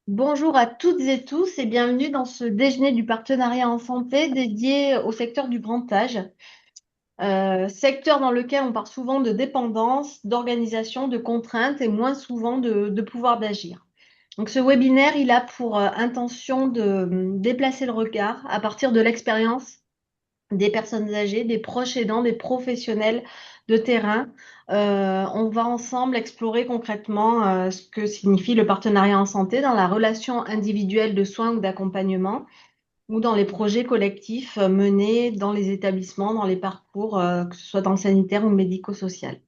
bonjour à toutes et tous et bienvenue dans ce déjeuner du partenariat en santé dédié au secteur du grand âge, secteur dans lequel on parle souvent de dépendance, d'organisation, de contraintes et moins souvent de pouvoir d'agir. Donc ce webinaire, il a pour intention de déplacer le regard à partir de l'expérience des personnes âgées, des proches aidants, des professionnels de terrain. On va ensemble explorer concrètement ce que signifie le partenariat en santé dans la relation individuelle de soins ou d'accompagnement ou dans les projets collectifs menés dans les établissements, dans les parcours, que ce soit dans le sanitaire ou le médico-social.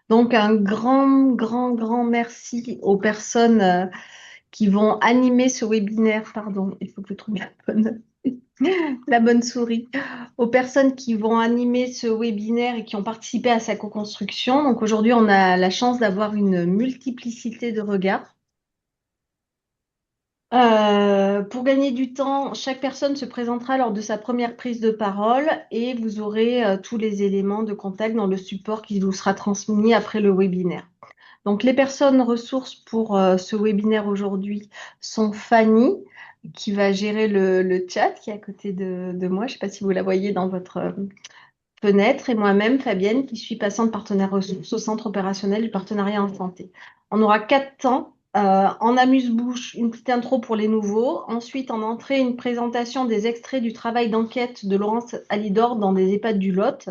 Donc un grand merci aux personnes qui vont animer ce webinaire. Pardon, il faut que je trouve la bonne souris, aux personnes qui vont animer ce webinaire et qui ont participé à sa co-construction. Donc aujourd'hui, on a la chance d'avoir une multiplicité de regards. Pour gagner du temps, chaque personne se présentera lors de sa première prise de parole et vous aurez tous les éléments de contact dans le support qui vous sera transmis après le webinaire. Donc, les personnes ressources pour ce webinaire aujourd'hui sont Fanny, qui va gérer le chat, qui est à côté de moi. Je ne sais pas si vous la voyez dans votre fenêtre, et moi-même, Fabienne, qui suis patiente partenaire ressources au centre opérationnel du partenariat en santé. On aura 4 temps. En amuse-bouche, une petite intro pour les nouveaux. Ensuite, en entrée, une présentation des extraits du travail d'enquête de Laurence Alidor dans des EHPAD du Lot.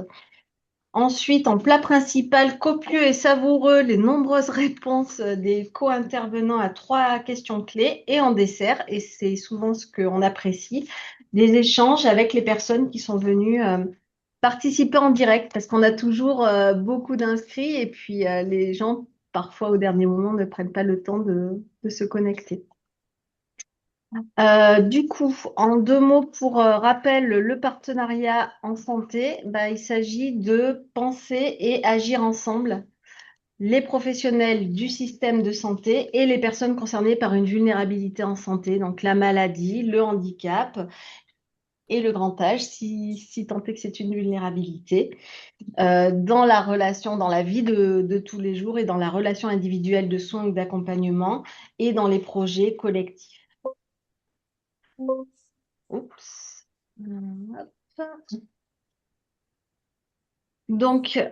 Ensuite, en plat principal, copieux et savoureux, les nombreuses réponses des co-intervenants à 3 questions clés. Et en dessert, et c'est souvent ce qu'on apprécie, des échanges avec les personnes qui sont venues participer en direct, parce qu'on a toujours beaucoup d'inscrits et puis les gens, parfois au dernier moment, ne prennent pas le temps de se connecter. Du coup, en 2 mots pour rappel, le partenariat en santé, bah, il s'agit de penser et agir ensemble, les professionnels du système de santé et les personnes concernées par une vulnérabilité en santé, donc la maladie, le handicap et le grand âge, si tant est que c'est une vulnérabilité, dans la relation, dans la vie de tous les jours et dans la relation individuelle de soins ou d'accompagnement et dans les projets collectifs. Oups. Hop. Donc,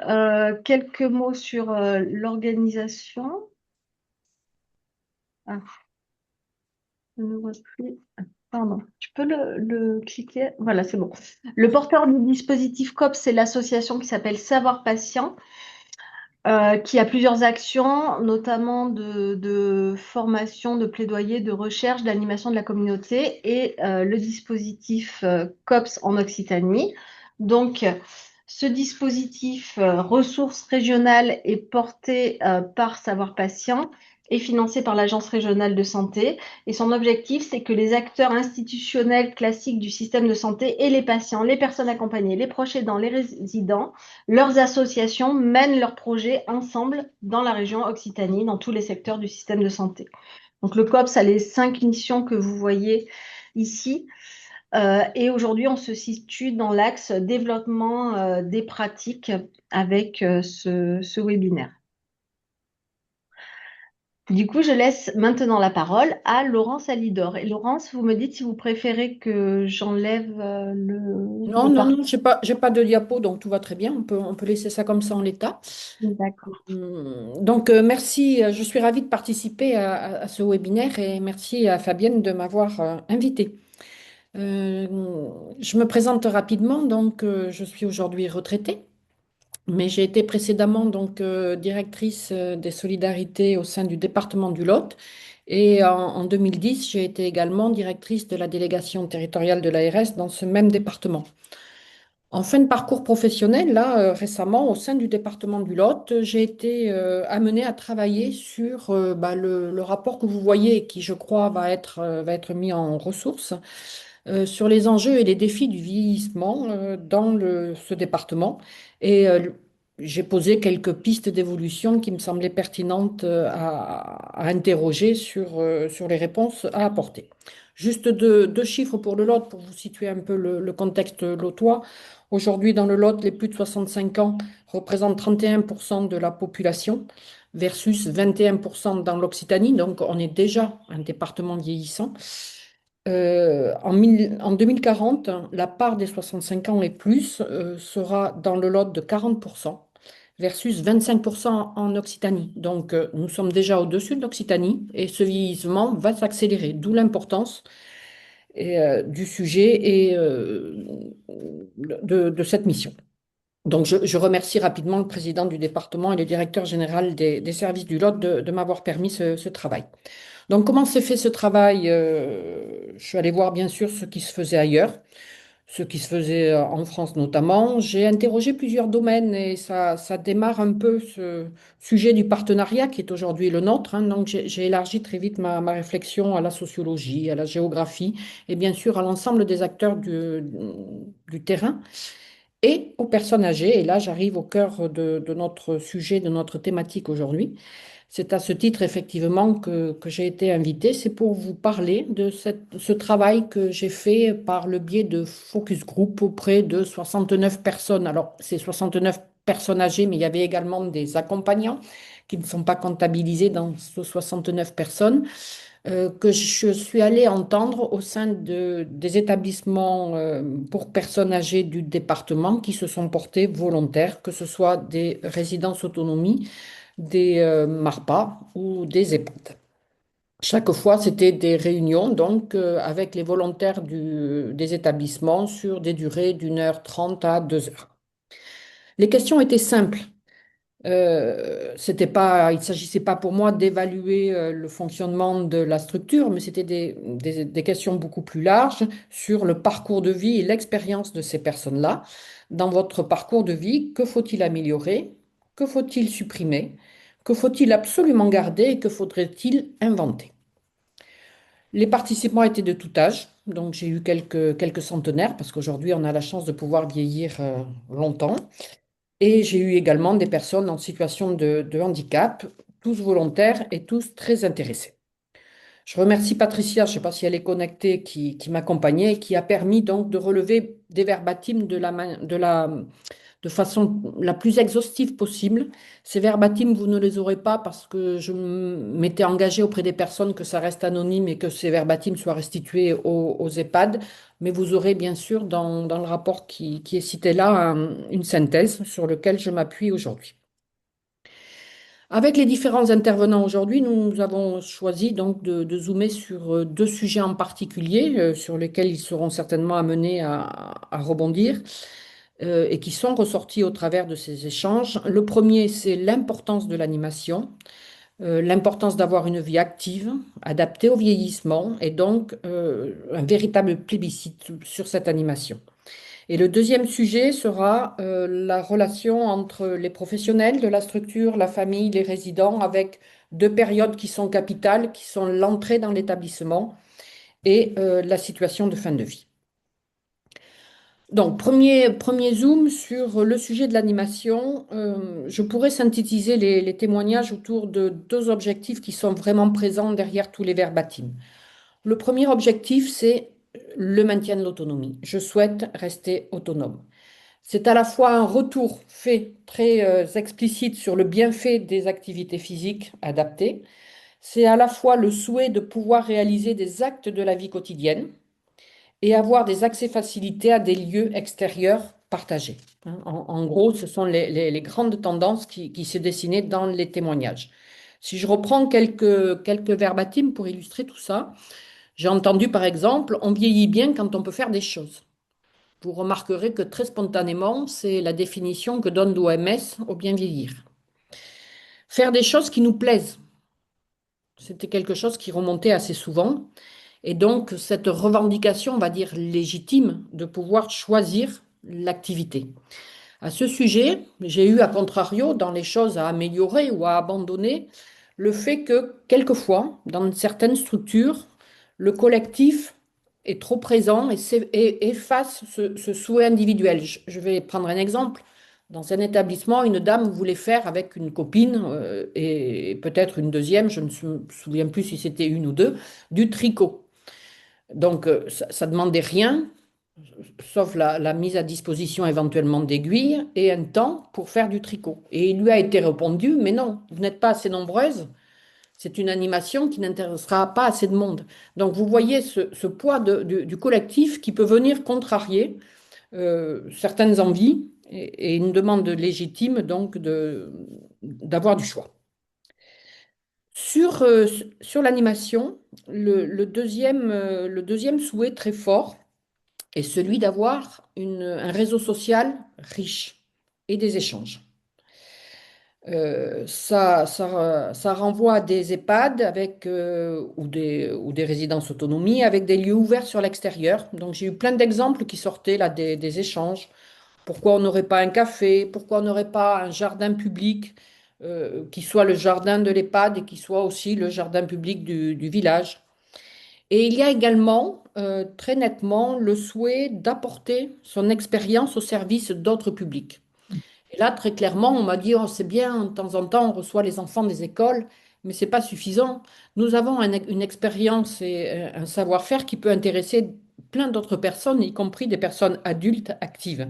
quelques mots sur l'organisation. Ah, je ne vois plus. Pardon, tu peux le cliquer? Voilà, c'est bon. Le porteur du dispositif COP, c'est l'association qui s'appelle Savoir Patient, qui a plusieurs actions, notamment de formation, de plaidoyer, de recherche, d'animation de la communauté et le dispositif COPS en Occitanie. Donc, ce dispositif ressources régionales est porté par Savoir Patient et financé par l'Agence régionale de santé. Et son objectif, c'est que les acteurs institutionnels classiques du système de santé et les patients, les personnes accompagnées, les proches aidants, les résidents, leurs associations mènent leurs projets ensemble dans la région Occitanie, dans tous les secteurs du système de santé. Donc le COPS a les 5 missions que vous voyez ici. Et aujourd'hui, on se situe dans l'axe développement des pratiques avec ce webinaire. Du coup, je laisse maintenant la parole à Laurence Alidor. Et Laurence, vous me dites si vous préférez que j'enlève Non, le non, parcours. non, j'ai pas de diapo, donc tout va très bien. On peut laisser ça comme ça en l'état. D'accord. Donc, merci. Je suis ravie de participer à ce webinaire et merci à Fabienne de m'avoir invitée. Euh, je me présente rapidement. Donc, je suis aujourd'hui retraitée, mais j'ai été précédemment donc directrice des solidarités au sein du département du Lot. Et en 2010, j'ai été également directrice de la délégation territoriale de l'ARS dans ce même département. En fin de parcours professionnel, là, récemment, au sein du département du Lot, j'ai été amenée à travailler sur le rapport que vous voyez et qui, je crois, va être mis en ressources sur les enjeux et les défis du vieillissement dans ce département. Et j'ai posé quelques pistes d'évolution qui me semblaient pertinentes à interroger sur les réponses à apporter. Juste deux chiffres pour le Lot, pour vous situer un peu le contexte lotois. Aujourd'hui, dans le Lot, les plus de 65 ans représentent 31% de la population. versus 21% dans l'Occitanie. Donc, on est déjà un département vieillissant. En 2040, la part des 65 ans et plus sera dans le Lot de 40% versus 25% en Occitanie. Donc, nous sommes déjà au-dessus de l'Occitanie et ce vieillissement va s'accélérer, d'où l'importance du sujet et de cette mission. Donc, je remercie rapidement le président du département et le directeur général des services du Lot de m'avoir permis ce travail. Donc, comment s'est fait ce travail? Je suis allée voir bien sûr ce qui se faisait ailleurs, ce qui se faisait en France notamment. J'ai interrogé plusieurs domaines et ça démarre un peu ce sujet du partenariat qui est aujourd'hui le nôtre, hein. Donc, j'ai élargi très vite ma réflexion à la sociologie, à la géographie et bien sûr à l'ensemble des acteurs du terrain et aux personnes âgées. Et là, j'arrive au cœur de notre sujet, de notre thématique aujourd'hui. C'est à ce titre, effectivement, que j'ai été invitée. C'est pour vous parler de ce travail que j'ai fait par le biais de focus group auprès de 69 personnes. Alors, c'est 69 personnes âgées, mais il y avait également des accompagnants qui ne sont pas comptabilisés dans ces 69 personnes que je suis allée entendre au sein des établissements pour personnes âgées du département qui se sont portés volontaires, que ce soit des résidences autonomie, des MARPA ou des EHPAD. Chaque fois, c'était des réunions donc avec les volontaires des établissements sur des durées d'1h30 à 2 heures. Les questions étaient simples. Il ne s'agissait pas pour moi d'évaluer le fonctionnement de la structure, mais c'était des questions beaucoup plus larges sur le parcours de vie et l'expérience de ces personnes-là. Dans votre parcours de vie, que faut-il améliorer? Que faut-il supprimer? Que faut-il absolument garder et que faudrait-il inventer? Les participants étaient de tout âge, donc j'ai eu quelques centenaires, parce qu'aujourd'hui on a la chance de pouvoir vieillir longtemps. Et j'ai eu également des personnes en situation de handicap, tous volontaires et tous très intéressés. Je remercie Patricia, je ne sais pas si elle est connectée, qui m'accompagnait et qui a permis donc de relever des verbatims de façon la plus exhaustive possible. Ces verbatims, vous ne les aurez pas parce que je m'étais engagée auprès des personnes que ça reste anonyme et que ces verbatims soient restitués aux EHPAD. Mais vous aurez bien sûr dans le rapport qui est cité là une synthèse sur laquelle je m'appuie aujourd'hui. Avec les différents intervenants aujourd'hui, nous avons choisi donc de zoomer sur deux sujets en particulier sur lesquels ils seront certainement amenés à rebondir et qui sont ressortis au travers de ces échanges. Le premier, c'est l'importance de l'animation, l'importance d'avoir une vie active, adaptée au vieillissement et donc un véritable plébiscite sur cette animation. Et le deuxième sujet sera la relation entre les professionnels de la structure, la famille, les résidents, avec deux périodes qui sont capitales, qui sont l'entrée dans l'établissement et la situation de fin de vie. Donc, premier zoom sur le sujet de l'animation. Je pourrais synthétiser les témoignages autour de deux objectifs qui sont vraiment présents derrière tous les verbatims. Le premier objectif, c'est le maintien de l'autonomie. Je souhaite rester autonome. C'est à la fois un retour fait très explicite sur le bienfait des activités physiques adaptées. C'est à la fois le souhait de pouvoir réaliser des actes de la vie quotidienne et avoir des accès facilités à des lieux extérieurs partagés. Hein. En gros, ce sont les grandes tendances qui se dessinaient dans les témoignages. Si je reprends quelques verbatims pour illustrer tout ça, j'ai entendu par exemple, on vieillit bien quand on peut faire des choses. Vous remarquerez que très spontanément, c'est la définition que donne l'OMS au bien vieillir. Faire des choses qui nous plaisent, c'était quelque chose qui remontait assez souvent. Et donc, cette revendication, on va dire légitime, de pouvoir choisir l'activité. À ce sujet, j'ai eu, à contrario, dans les choses à améliorer ou à abandonner, le fait que, quelquefois, dans certaines structures, le collectif est trop présent et efface ce souhait individuel. Je vais prendre un exemple. Dans un établissement, une dame voulait faire avec une copine et peut-être une deuxième, je ne me souviens plus si c'était une ou deux, du tricot. Donc, ça demandait rien, sauf la mise à disposition éventuellement d'aiguilles et un temps pour faire du tricot. Et il lui a été répondu, mais non, vous n'êtes pas assez nombreuses, c'est une animation qui n'intéressera pas assez de monde. Donc vous voyez ce poids du collectif qui peut venir contrarier certaines envies et une demande légitime donc d'avoir du choix. Sur, euh, sur l'animation, le deuxième souhait très fort est celui d'avoir un réseau social riche et des échanges. Ça renvoie à des EHPAD ou des résidences autonomie avec des lieux ouverts sur l'extérieur. Donc j'ai eu plein d'exemples qui sortaient là des échanges. Pourquoi on n'aurait pas un café? Pourquoi on n'aurait pas un jardin public qui soit le jardin de l'EHPAD et qui soit aussi le jardin public du village? Et il y a également très nettement le souhait d'apporter son expérience au service d'autres publics. Et là, très clairement, on m'a dit, oh, c'est bien, de temps en temps, on reçoit les enfants des écoles, mais c'est pas suffisant. Nous avons une expérience et un savoir-faire qui peut intéresser plein d'autres personnes, y compris des personnes adultes actives.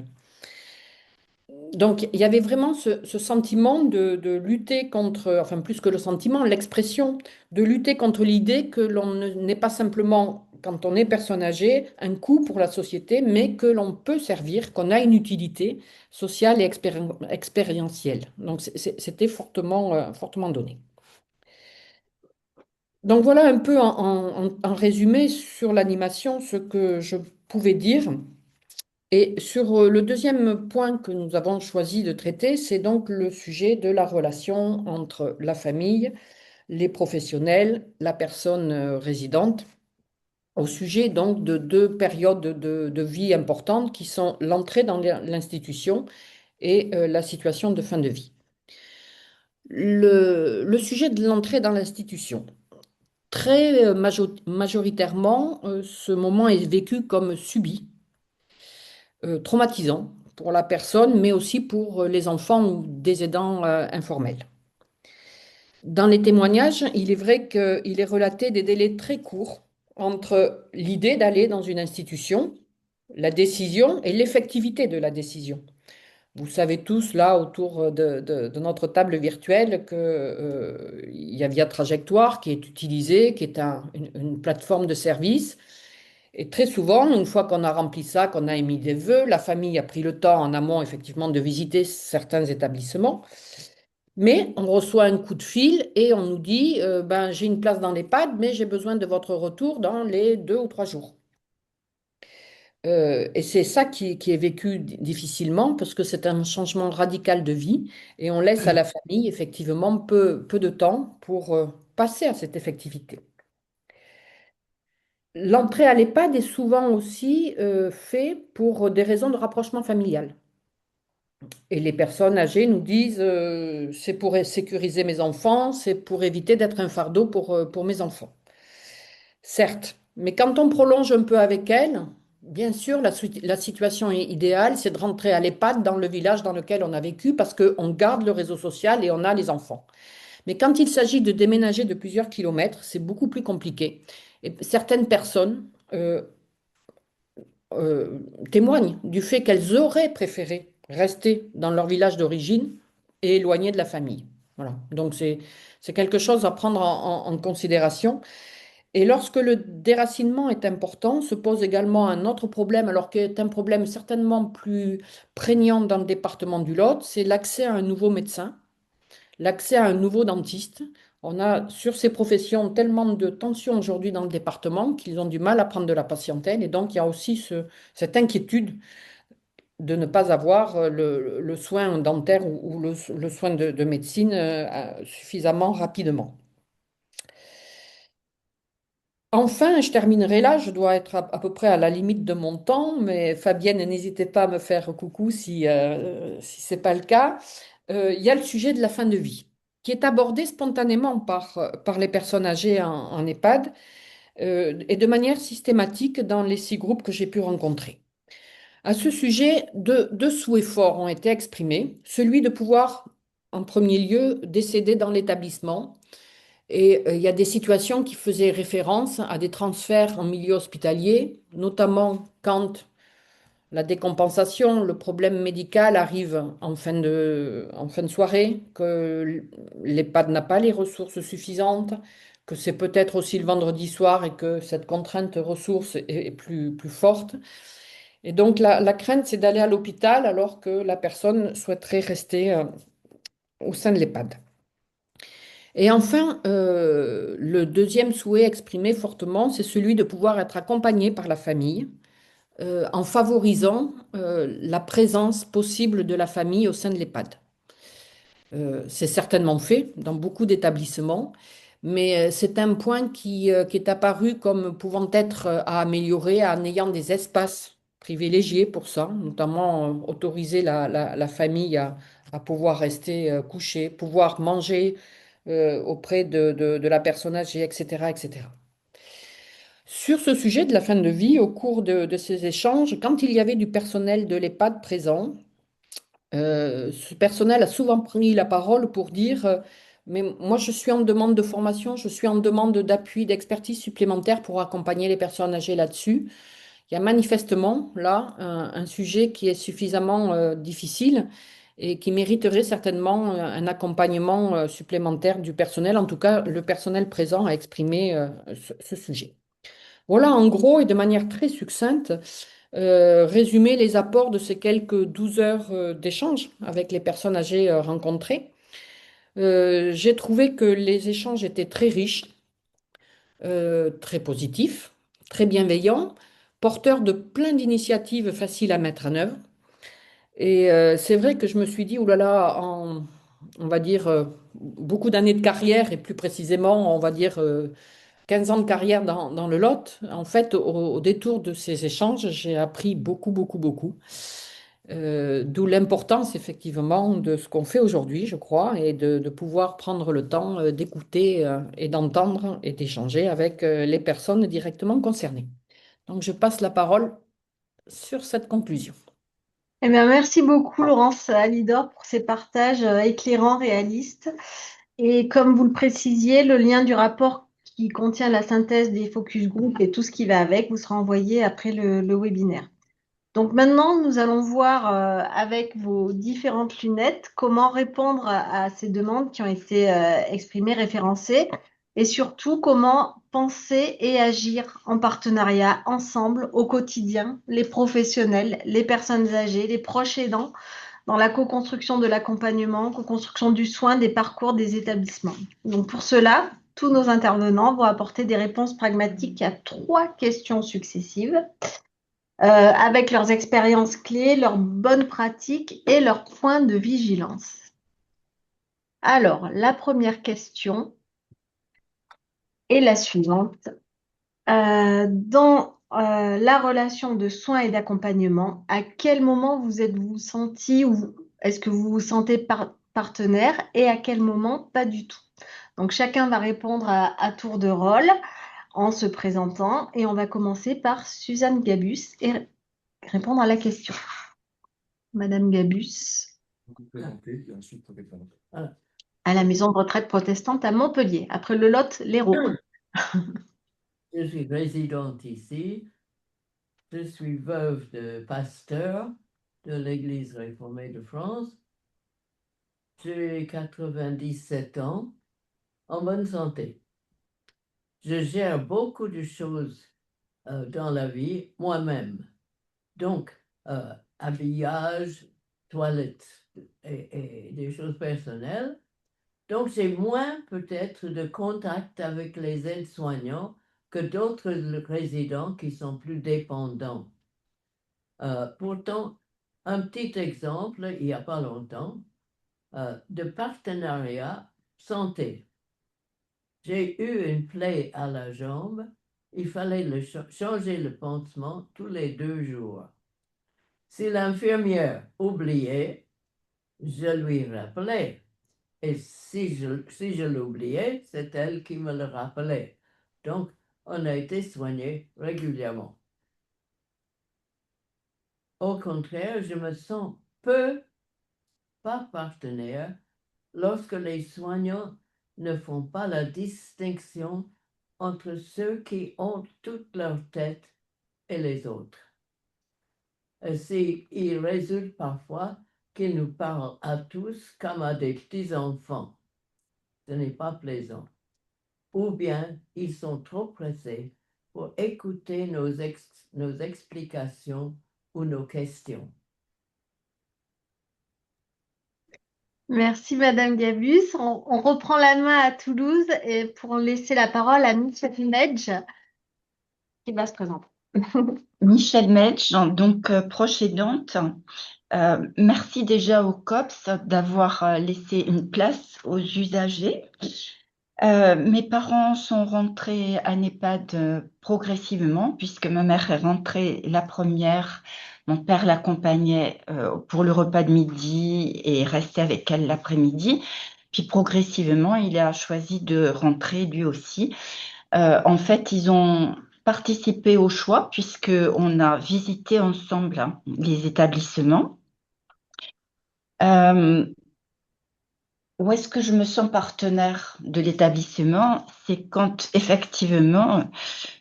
Donc, il y avait vraiment ce sentiment de lutter contre, enfin plus que le sentiment, l'expression de lutter contre l'idée que n'est pas simplement, quand on est personne âgée, un coût pour la société, mais que l'on peut servir, qu'on a une utilité sociale et expérientielle. Donc, c'était fortement, fortement donné. Donc, voilà un peu en résumé sur l'animation ce que je pouvais dire. Et sur le deuxième point que nous avons choisi de traiter, c'est donc le sujet de la relation entre la famille, les professionnels, la personne résidente, au sujet donc de deux périodes de vie importantes qui sont l'entrée dans l'institution et la situation de fin de vie. Le sujet de l'entrée dans l'institution. Très majoritairement, ce moment est vécu comme subi traumatisant pour la personne, mais aussi pour les enfants ou des aidants informels. Dans les témoignages, il est vrai qu'il est relaté des délais très courts entre l'idée d'aller dans une institution, la décision et l'effectivité de la décision. Vous savez tous, là, autour de notre table virtuelle, qu'il y a Via Trajectoire qui est utilisée, qui est une plateforme de service. Et très souvent, une fois qu'on a rempli ça, qu'on a émis des vœux, la famille a pris le temps en amont, effectivement, de visiter certains établissements. Mais on reçoit un coup de fil et on nous dit, ben, j'ai une place dans l'EHPAD, mais j'ai besoin de votre retour dans les 2 ou 3 jours. Et c'est ça qui est vécu difficilement parce que c'est un changement radical de vie et on laisse à la famille effectivement peu de temps pour passer à cette effectivité. L'entrée à l'EHPAD est souvent aussi fait pour des raisons de rapprochement familial. Et les personnes âgées nous disent, c'est pour sécuriser mes enfants, c'est pour éviter d'être un fardeau pour mes enfants. Certes, mais quand on prolonge un peu avec elles, bien sûr, la situation est idéale, c'est de rentrer à l'EHPAD dans le village dans lequel on a vécu parce qu'on garde le réseau social et on a les enfants. Mais quand il s'agit de déménager de plusieurs kilomètres, c'est beaucoup plus compliqué. Et certaines personnes euh, témoignent du fait qu'elles auraient préféré rester dans leur village d'origine et éloignées de la famille. Voilà. Donc c'est quelque chose à prendre en considération. Et lorsque le déracinement est important, se pose également un autre problème, alors qui est un problème certainement plus prégnant dans le département du Lot, c'est l'accès à un nouveau médecin, l'accès à un nouveau dentiste. On a sur ces professions tellement de tensions aujourd'hui dans le département qu'ils ont du mal à prendre de la patientèle. Et donc, il y a aussi cette inquiétude de ne pas avoir le soin dentaire ou le soin de médecine suffisamment rapidement. Enfin, je terminerai là, je dois être à peu près à la limite de mon temps, mais Fabienne, n'hésitez pas à me faire coucou si ce n'est pas le cas. Il y a le sujet de la fin de vie, qui est abordé spontanément par les personnes âgées en EHPAD et de manière systématique dans les 6 groupes que j'ai pu rencontrer. À ce sujet, deux souhaits forts ont été exprimés. Celui de pouvoir, en premier lieu, décéder dans l'établissement. Et il y a des situations qui faisaient référence à des transferts en milieu hospitalier, notamment quand la décompensation, le problème médical arrive en fin de soirée, que l'EHPAD n'a pas les ressources suffisantes, que c'est peut-être aussi le vendredi soir et que cette contrainte ressources est plus forte. Et donc la crainte, c'est d'aller à l'hôpital alors que la personne souhaiterait rester au sein de l'EHPAD. Et enfin, le deuxième souhait exprimé fortement, c'est celui de pouvoir être accompagné par la famille en favorisant la présence possible de la famille au sein de l'EHPAD. C'est certainement fait dans beaucoup d'établissements, mais c'est un point qui est apparu comme pouvant être à améliorer en ayant des espaces privilégiés pour ça, notamment autoriser la famille à pouvoir rester couchée, pouvoir manger auprès de la personne âgée, etc., etc. Sur ce sujet de la fin de vie, au cours de ces échanges, quand il y avait du personnel de l'EHPAD présent, ce personnel a souvent pris la parole pour dire mais moi, je suis en demande de formation, je suis en demande d'appui, d'expertise supplémentaire pour accompagner les personnes âgées là-dessus. Il y a manifestement là un sujet qui est suffisamment difficile et qui mériterait certainement un accompagnement supplémentaire du personnel. En tout cas, le personnel présent a exprimé ce sujet. Voilà, en gros et de manière très succincte, résumer les apports de ces quelques 12 heures d'échange avec les personnes âgées rencontrées. J'ai trouvé que les échanges étaient très riches, très positifs, très bienveillants, porteurs de plein d'initiatives faciles à mettre en œuvre. Et c'est vrai que je me suis dit, oulala, on va dire, beaucoup d'années de carrière, et plus précisément, on va dire 15 ans de carrière dans le Lot. En fait, au détour de ces échanges, j'ai appris beaucoup, beaucoup, beaucoup. D'où l'importance, effectivement, de ce qu'on fait aujourd'hui, je crois, et de pouvoir prendre le temps d'écouter et d'entendre et d'échanger avec les personnes directement concernées. Donc, je passe la parole sur cette conclusion. Eh bien, merci beaucoup, Laurence Alidor, pour ces partages éclairants, réalistes. Et comme vous le précisiez, le lien du rapport qui contient la synthèse des focus group et tout ce qui va avec vous sera envoyé après le webinaire. Donc maintenant, nous allons voir avec vos différentes lunettes comment répondre à ces demandes qui ont été exprimées, référencées, et surtout comment penser et agir en partenariat ensemble au quotidien, les professionnels, les personnes âgées, les proches aidants, dans la co-construction de l'accompagnement, co-construction du soin, des parcours des établissements. Donc pour cela, tous nos intervenants vont apporter des réponses pragmatiques à 3 questions successives avec leurs expériences clés, leurs bonnes pratiques et leurs points de vigilance. Alors, la première question est la suivante. Dans la relation de soins et d'accompagnement, à quel moment vous êtes-vous senti ou est-ce que vous vous sentez partenaire et à quel moment pas du tout? Donc, chacun va répondre à tour de rôle en se présentant et on va commencer par Suzanne Gabus et répondre à la question. Madame Gabus. À la maison de retraite protestante à Montpellier, après le Lot, l'Hérault. Je suis résidente ici. Je suis veuve de pasteur de l'Église réformée de France. J'ai 97 ans, en bonne santé. Je gère beaucoup de choses dans la vie moi-même. Donc, habillage, toilette et des choses personnelles. Donc, j'ai moins peut-être de contact avec les aides-soignants que d'autres résidents qui sont plus dépendants. Pourtant, un petit exemple, il n'y a pas longtemps, de partenariat santé. J'ai eu une plaie à la jambe, il fallait changer le pansement tous les 2 jours. Si l'infirmière oubliait, je lui rappelais. Et si je l'oubliais, c'est elle qui me le rappelait. Donc, on a été soigné régulièrement. Au contraire, je me sens pas partenaire lorsque les soignants ne font pas la distinction entre ceux qui ont toute leur tête et les autres. Il résulte parfois qu'ils nous parlent à tous comme à des petits-enfants. Ce n'est pas plaisant. Ou bien ils sont trop pressés pour écouter nos explications ou nos questions. Merci Madame Gabus. On reprend la main à Toulouse et pour laisser la parole à Michel Medj qui va se présenter. Michel Medj, donc proche aidante. Merci déjà au COPS d'avoir laissé une place aux usagers. Mes parents sont rentrés à NEHPAD progressivement, puisque ma mère est rentrée la première. Mon père l'accompagnait pour le repas de midi et restait avec elle l'après-midi. Puis progressivement, il a choisi de rentrer lui aussi. En fait, ils ont participé au choix puisqu'on a visité ensemble les établissements. Où est-ce que je me sens partenaire de l'établissement? C'est quand effectivement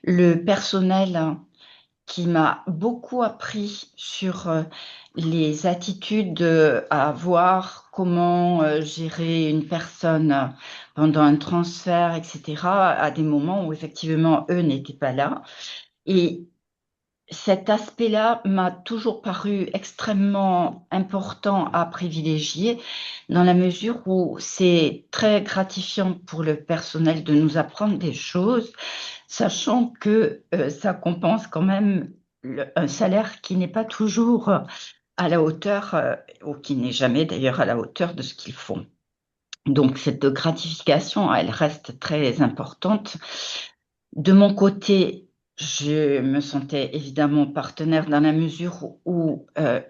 le personnel qui m'a beaucoup appris sur les attitudes à avoir, comment gérer une personne pendant un transfert, etc., à des moments où effectivement eux n'étaient pas là. Et cet aspect-là m'a toujours paru extrêmement important à privilégier dans la mesure où c'est très gratifiant pour le personnel de nous apprendre des choses, sachant que ça compense quand même un salaire qui n'est pas toujours à la hauteur, ou qui n'est jamais d'ailleurs à la hauteur de ce qu'ils font. Donc cette gratification, elle reste très importante. De mon côté, je me sentais évidemment partenaire dans la mesure où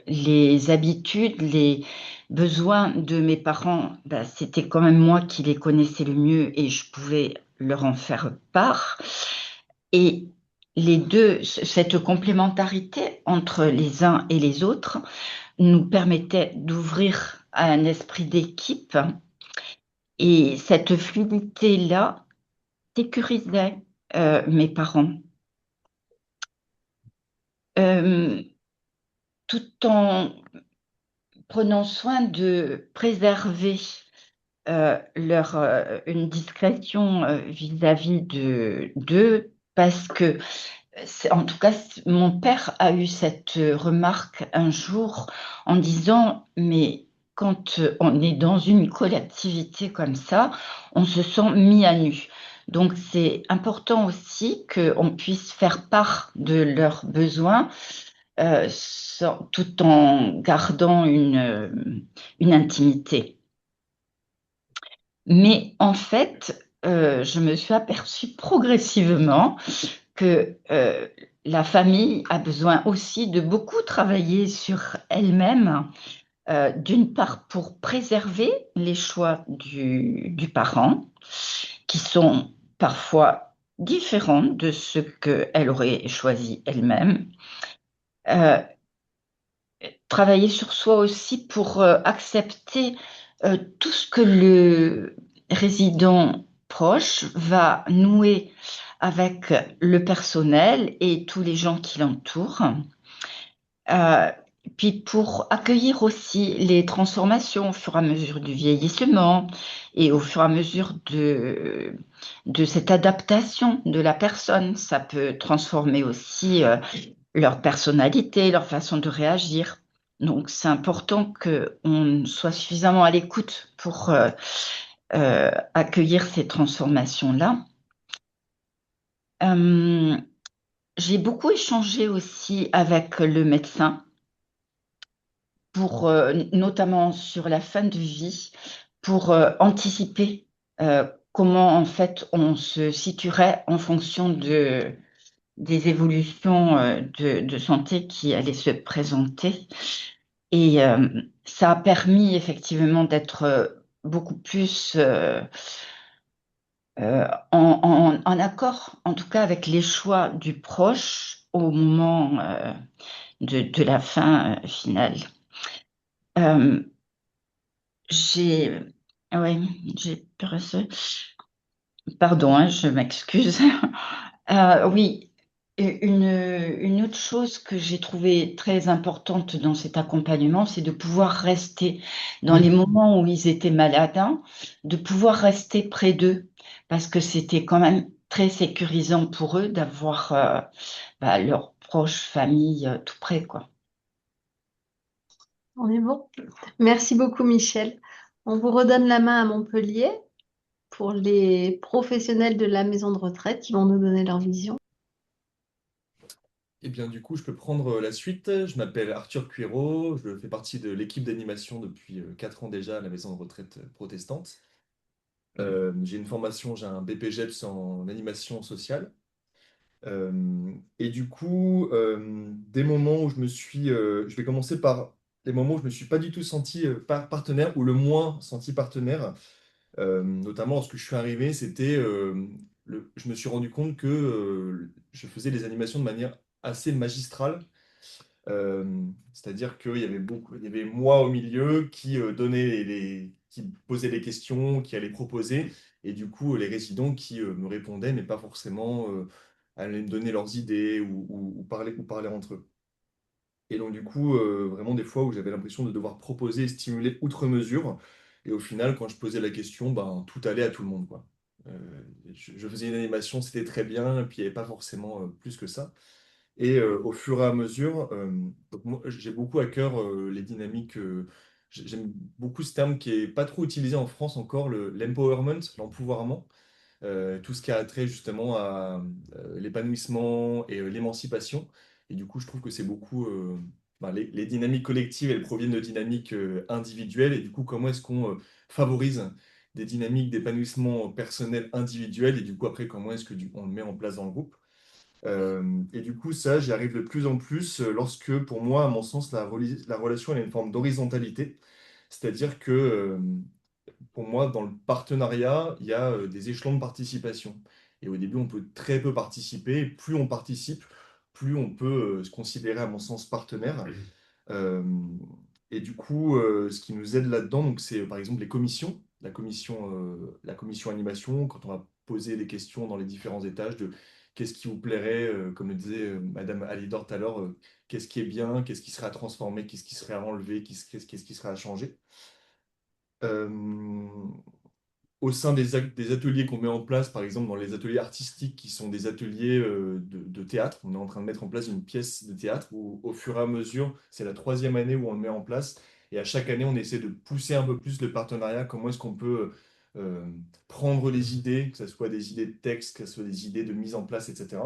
les habitudes, les besoins de mes parents, ben, c'était quand même moi qui les connaissais le mieux et je pouvais leur en faire part. Et les deux, cette complémentarité entre les uns et les autres nous permettait d'ouvrir à un esprit d'équipe et cette fluidité-là sécurisait mes parents. Tout en prenant soin de préserver une discrétion vis-à-vis d'eux, parce que, en tout cas, mon père a eu cette remarque un jour en disant, mais quand on est dans une collectivité comme ça, on se sent mis à nu. Donc, c'est important aussi qu'on puisse faire part de leurs besoins tout en gardant une intimité. Mais en fait, je me suis aperçue progressivement que la famille a besoin aussi de beaucoup travailler sur elle-même, d'une part pour préserver les choix du parent, qui sont parfois différents de ce qu'elle aurait choisi elle-même. Travailler sur soi aussi pour accepter tout ce que le résident proche va nouer avec le personnel et tous les gens qui l'entourent. Puis pour accueillir aussi les transformations au fur et à mesure du vieillissement et au fur et à mesure de cette adaptation de la personne. Ça peut transformer aussi leur personnalité, leur façon de réagir. Donc, c'est important qu'on soit suffisamment à l'écoute pour accueillir ces transformations-là. J'ai beaucoup échangé aussi avec le médecin, pour, notamment sur la fin de vie, pour anticiper comment en fait on se situerait en fonction des évolutions de santé qui allaient se présenter. Et ça a permis effectivement d'être beaucoup plus en accord, en tout cas avec les choix du proche au moment de la fin finale. J'ai ouais, j'ai perçu. Pardon, hein, je m'excuse. Oui, Et une autre chose que j'ai trouvée très importante dans cet accompagnement, c'est de pouvoir rester dans les moments où ils étaient malades, hein, de pouvoir rester près d'eux, parce que c'était quand même très sécurisant pour eux d'avoir leurs proches, famille tout près, quoi. On est bon? Merci beaucoup, Michel. On vous redonne la main à Montpellier pour les professionnels de la maison de retraite qui vont nous donner leur vision. Eh bien, du coup, je peux prendre la suite. Je m'appelle Arthur Cuiro, je fais partie de l'équipe d'animation depuis 4 ans déjà à la maison de retraite protestante. J'ai une formation, j'ai un BPGEPS en animation sociale. Et du coup, des moments où je vais commencer par les moments où je me suis pas du tout senti partenaire ou le moins senti partenaire. Notamment lorsque je suis arrivé, je me suis rendu compte que je faisais les animations de manière assez magistrale. C'est-à-dire il y avait moi au milieu qui qui posait les questions, qui allait proposer, et du coup les résidents qui me répondaient, mais pas forcément allaient me donner leurs idées ou parler entre eux. Et donc du coup, vraiment des fois où j'avais l'impression de devoir proposer et stimuler outre mesure, et au final, quand je posais la question, ben tout allait à tout le monde, quoi. Je faisais une animation, c'était très bien, et puis il n'y avait pas forcément plus que ça. Et au fur et à mesure, donc moi, j'ai beaucoup à cœur les dynamiques. J'aime beaucoup ce terme qui est pas trop utilisé en France encore, l'empowerment, l'empouvoirment. Tout ce qui a trait justement à l'épanouissement et l'émancipation. Et du coup, je trouve que c'est beaucoup. Les dynamiques collectives, elles proviennent de dynamiques individuelles. Et du coup, comment est-ce qu'on favorise des dynamiques d'épanouissement personnel individuel? Et du coup, après, comment est-ce que on le met en place dans le groupe? Et du coup, ça, j'y arrive de plus en plus lorsque, pour moi, à mon sens, la relation elle a une forme d'horizontalité. C'est-à-dire que, pour moi, dans le partenariat, il y a des échelons de participation. Et au début, on peut très peu participer. Et plus on participe, plus on peut se considérer, à mon sens, partenaire. Euh, et du coup, ce qui nous aide là-dedans, donc c'est par exemple les commissions, la commission animation, quand on va poser des questions dans les différents étages de qu'est-ce qui vous plairait, comme le disait Madame Alidor tout à l'heure, qu'est-ce qui est bien, qu'est-ce qui serait à transformer, qu'est-ce qui serait à enlever, qu'est-ce qui serait à changer. Euh, Au sein des ateliers qu'on met en place, par exemple dans les ateliers artistiques qui sont des ateliers de théâtre, on est en train de mettre en place une pièce de théâtre où au fur et à mesure, c'est la troisième année où on le met en place, et à chaque année on essaie de pousser un peu plus le partenariat, comment est-ce qu'on peut prendre les idées, que ce soit des idées de texte, que ce soit des idées de mise en place, etc.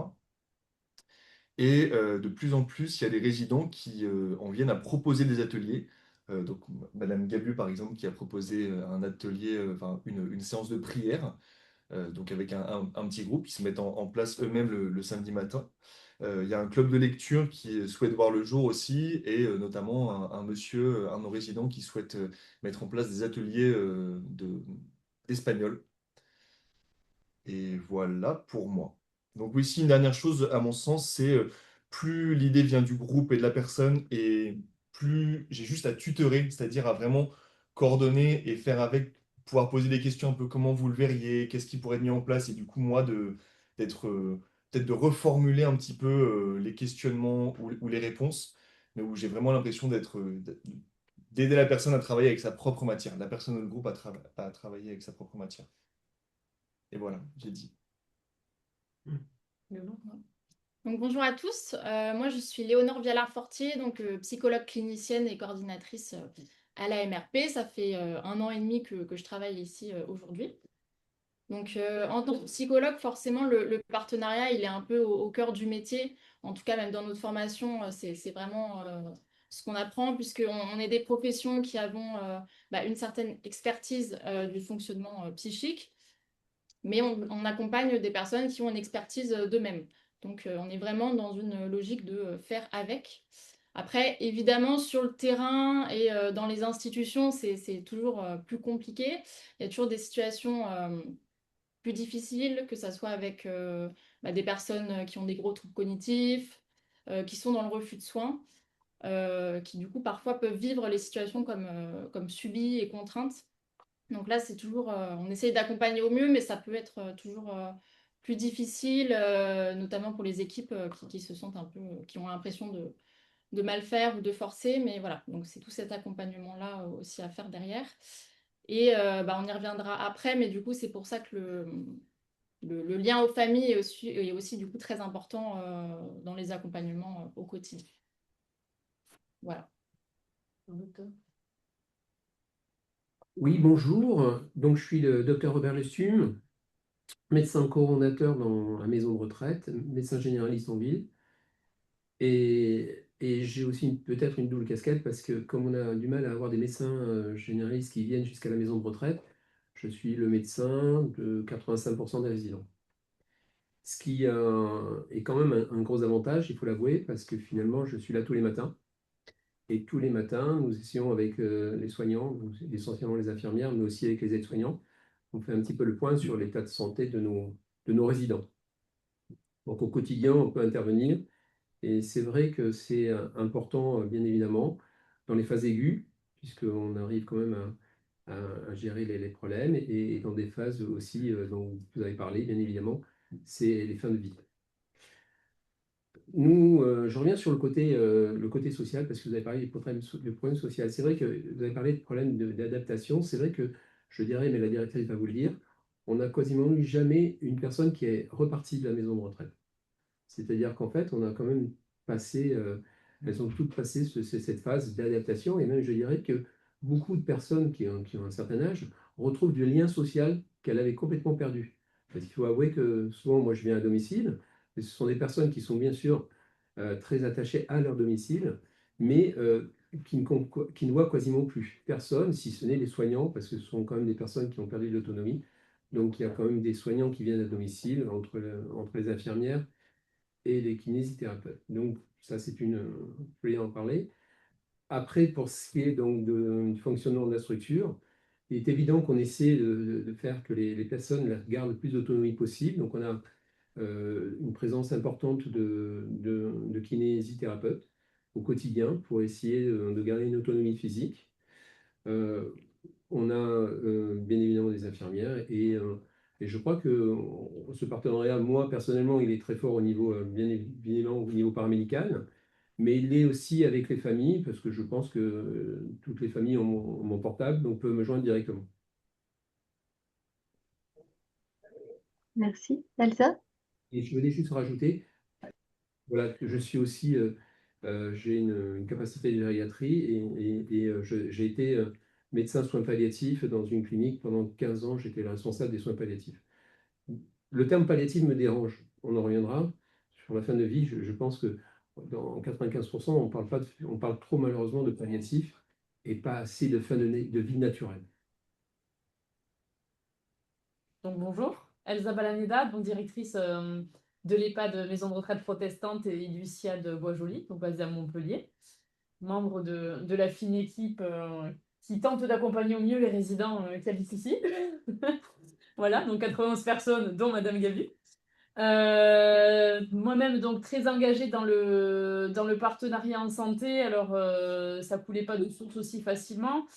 Et de plus en plus, il y a des résidents qui en viennent à proposer des ateliers. Donc, Madame Gabu, par exemple, qui a proposé un atelier, enfin une séance de prière, donc avec un petit groupe qui se mettent en place eux-mêmes le samedi matin. Il y a un club de lecture qui souhaite voir le jour aussi, et notamment un monsieur, un de nos résidents, qui souhaite mettre en place des ateliers d'espagnol. Et voilà pour moi. Donc oui, si une dernière chose, à mon sens, c'est plus l'idée vient du groupe et de la personne, et plus j'ai juste à tutorer, c'est-à-dire à vraiment coordonner et faire avec, pouvoir poser des questions un peu comment vous le verriez, qu'est-ce qui pourrait être mis en place, et du coup, moi, d'être, peut-être de reformuler un petit peu les questionnements ou les réponses, mais où j'ai vraiment l'impression d'aider la personne à travailler avec sa propre matière, la personne ou le groupe à travailler avec sa propre matière. Et voilà, j'ai dit. Donc, bonjour à tous. Moi, je suis Léonore Vialard-Fortier, donc psychologue clinicienne et coordinatrice à la MRP. Ça fait 1 an et demi que je travaille ici aujourd'hui. Donc, en tant que psychologue, forcément, le partenariat, il est un peu au cœur du métier. En tout cas, même dans notre formation, c'est vraiment ce qu'on apprend, puisqu'on est des professions qui avons une certaine expertise du fonctionnement psychique, mais on accompagne des personnes qui ont une expertise d'eux-mêmes. Donc, on est vraiment dans une logique de faire avec. Après, évidemment, sur le terrain et dans les institutions, c'est toujours plus compliqué. Il y a toujours des situations plus difficiles, que ce soit avec des personnes qui ont des gros troubles cognitifs, qui sont dans le refus de soins, qui du coup parfois peuvent vivre les situations comme subies et contraintes. Donc là, c'est toujours, on essaye d'accompagner au mieux, mais ça peut être toujours plus difficile, notamment pour les équipes qui se sentent un peu, qui ont l'impression de mal faire ou de forcer. Mais voilà, donc c'est tout cet accompagnement-là aussi à faire derrière. Et on y reviendra après, mais du coup, c'est pour ça que le lien aux familles est aussi du coup très important dans les accompagnements au quotidien. Voilà. Oui, bonjour. Donc, je suis le docteur Robert Lestume, médecin coordonnateur dans la maison de retraite, médecin généraliste en ville. Et j'ai aussi peut-être une double casquette parce que comme on a du mal à avoir des médecins généralistes qui viennent jusqu'à la maison de retraite, je suis le médecin de 85% des résidents. Ce qui est quand même un gros avantage, il faut l'avouer, parce que finalement, je suis là tous les matins. Et tous les matins, nous essayons avec les soignants, donc essentiellement les infirmières, mais aussi avec les aides-soignants, on fait un petit peu le point sur l'état de santé de nos résidents. Donc au quotidien, on peut intervenir. Et c'est vrai que c'est important, bien évidemment, dans les phases aiguës, puisqu'on arrive quand même à gérer les problèmes, et dans des phases aussi dont vous avez parlé, bien évidemment, c'est les fins de vie. Nous, je reviens sur le côté social, parce que vous avez parlé du problème social. C'est vrai que vous avez parlé de problème d'adaptation. C'est vrai que, je dirais, mais la directrice va vous le dire, on n'a quasiment eu jamais une personne qui est repartie de la maison de retraite. C'est-à-dire qu'en fait, on a quand même passé, elles ont toutes passé cette phase d'adaptation, et même je dirais que beaucoup de personnes qui ont un certain âge retrouvent du lien social qu'elles avaient complètement perdu. Parce qu'il faut avouer que souvent, moi je viens à domicile, et ce sont des personnes qui sont bien sûr très attachées à leur domicile, mais qui ne voient quasiment plus personne, si ce n'est les soignants, parce que ce sont quand même des personnes qui ont perdu de l'autonomie. Donc il y a quand même des soignants qui viennent à domicile, entre les infirmières et les kinésithérapeutes. Donc, ça, c'est je voulais en parler. Après, pour ce qui est donc du fonctionnement de la structure, il est évident qu'on essaie de faire que les personnes gardent le plus d'autonomie possible. Donc, on a une présence importante de kinésithérapeutes au quotidien pour essayer de garder une autonomie physique. On a bien évidemment des infirmières et je crois que ce partenariat, moi personnellement, il est très fort au niveau, bien évidemment, au niveau paramédical, mais il est aussi avec les familles parce que je pense que toutes les familles ont mon portable, donc peuvent me joindre directement. Merci. Elsa? Et je voulais juste rajouter, voilà, que je suis aussi, j'ai une capacité de gériatrie et j'ai été médecin soins palliatifs dans une clinique pendant 15 ans, j'étais le responsable des soins palliatifs. Le terme palliatif me dérange, on en reviendra. Sur la fin de vie, je pense que dans 95%, on parle trop malheureusement de palliatif et pas assez de fin de vie naturelle. Donc bonjour, Elsa Balaneda, donc directrice de l'EHPAD Maison de retraite protestante et du SIAD Bois-Joli, donc basée à Montpellier, membre de la fine équipe qui tente d'accompagner au mieux les résidents qui habitent ici. Voilà, donc 91 personnes, dont Madame Gabu. Moi-même, donc très engagée dans le partenariat en santé, alors ça coulait pas de source aussi facilement.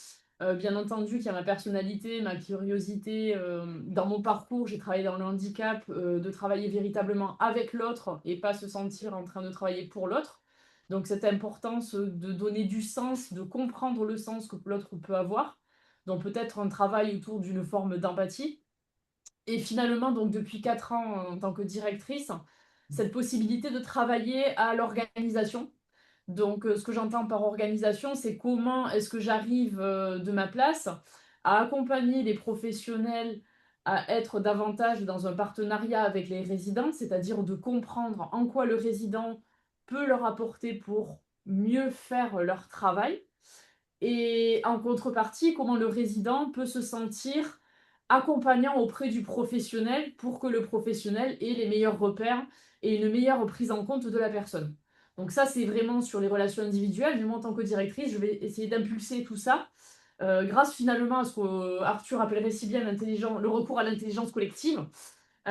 Bien entendu qu'il y a ma personnalité, ma curiosité. Dans mon parcours, j'ai travaillé dans le handicap, de travailler véritablement avec l'autre et pas se sentir en train de travailler pour l'autre. Donc cette importance de donner du sens, de comprendre le sens que l'autre peut avoir. Donc peut-être un travail autour d'une forme d'empathie. Et finalement, donc depuis 4 ans en tant que directrice, cette possibilité de travailler à l'organisation. Donc, ce que j'entends par organisation, c'est comment est-ce que j'arrive de ma place à accompagner les professionnels à être davantage dans un partenariat avec les résidents, c'est-à-dire de comprendre en quoi le résident peut leur apporter pour mieux faire leur travail. Et en contrepartie, comment le résident peut se sentir accompagnant auprès du professionnel pour que le professionnel ait les meilleurs repères et une meilleure prise en compte de la personne. Donc ça, c'est vraiment sur les relations individuelles. Mais moi, en tant que directrice, je vais essayer d'impulser tout ça grâce finalement à ce qu'Arthur appellerait si bien le recours à l'intelligence collective, qui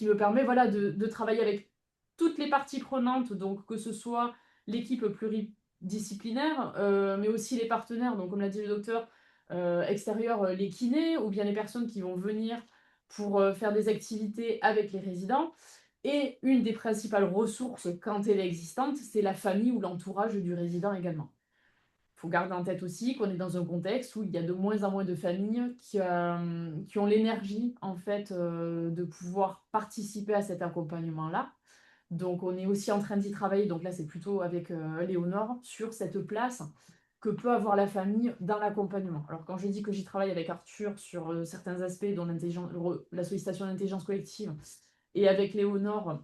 me permet voilà, de travailler avec toutes les parties prenantes, donc que ce soit l'équipe pluridisciplinaire, mais aussi les partenaires, donc comme l'a dit le docteur, extérieurs, les kinés, ou bien les personnes qui vont venir pour faire des activités avec les résidents. Et une des principales ressources, quand elle est existante, c'est la famille ou l'entourage du résident également. Il faut garder en tête aussi qu'on est dans un contexte où il y a de moins en moins de familles qui ont l'énergie en fait de pouvoir participer à cet accompagnement-là. Donc on est aussi en train d'y travailler, donc là c'est plutôt avec Léonore, sur cette place que peut avoir la famille dans l'accompagnement. Alors quand je dis que j'y travaille avec Arthur sur certains aspects, dont la sollicitation d'intelligence collective, et avec Léonore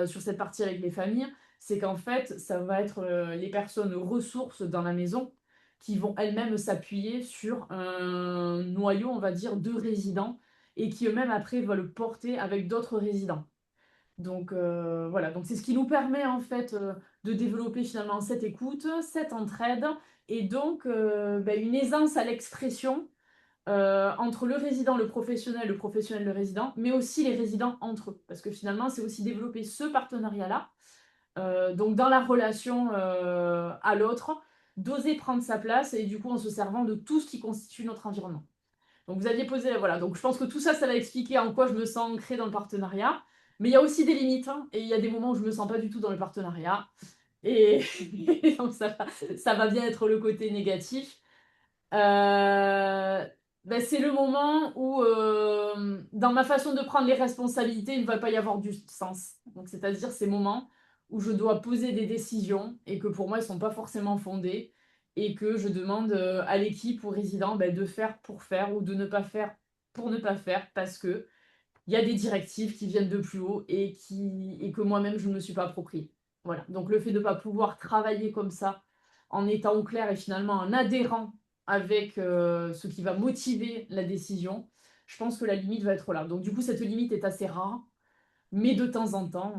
sur cette partie avec les familles, c'est qu'en fait, ça va être les personnes ressources dans la maison qui vont elles-mêmes s'appuyer sur un noyau, on va dire, de résidents et qui eux-mêmes après vont le porter avec d'autres résidents. Donc voilà, donc c'est ce qui nous permet en fait de développer finalement cette écoute, cette entraide et donc une aisance à l'expression entre le résident, le professionnel, le résident, mais aussi les résidents entre eux. Parce que finalement, c'est aussi développer ce partenariat-là, donc dans la relation à l'autre, d'oser prendre sa place et du coup en se servant de tout ce qui constitue notre environnement. Donc vous aviez posé, voilà, donc je pense que tout ça, ça va expliquer en quoi je me sens ancrée dans le partenariat. Mais il y a aussi des limites, hein, et il y a des moments où je me sens pas du tout dans le partenariat. Et donc ça va bien être le côté négatif. C'est le moment où, dans ma façon de prendre les responsabilités, il ne va pas y avoir du sens. Donc, c'est-à-dire ces moments où je dois poser des décisions et que pour moi, elles ne sont pas forcément fondées et que je demande à l'équipe ou aux résidents de faire pour faire ou de ne pas faire pour ne pas faire parce que il y a des directives qui viennent de plus haut et que moi-même, je ne me suis pas appropriée. Voilà. Donc, le fait de ne pas pouvoir travailler comme ça, en étant au clair et finalement en adhérant avec ce qui va motiver la décision, je pense que la limite va être là. Donc, du coup, cette limite est assez rare, mais de temps en temps,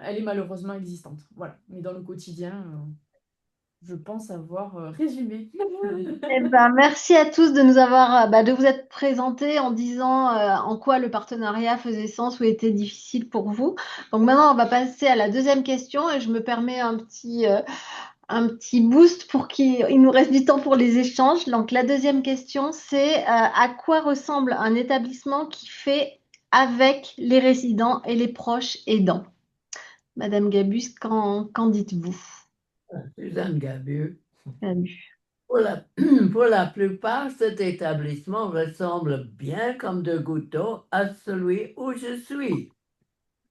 elle est malheureusement existante. Voilà. Mais dans le quotidien, je pense avoir résumé. Eh ben, merci à tous de nous avoir, de vous être présentés en disant en quoi le partenariat faisait sens ou était difficile pour vous. Donc maintenant, on va passer à la deuxième question et je me permets un petit boost pour qu'il nous reste du temps pour les échanges. Donc la deuxième question, c'est à quoi ressemble un établissement qui fait avec les résidents et les proches aidants? Madame Gabus, qu'en dites-vous? Suzanne Gabu. Gabus. Pour la plupart, cet établissement ressemble bien comme deux gouttes d'eau à celui où je suis.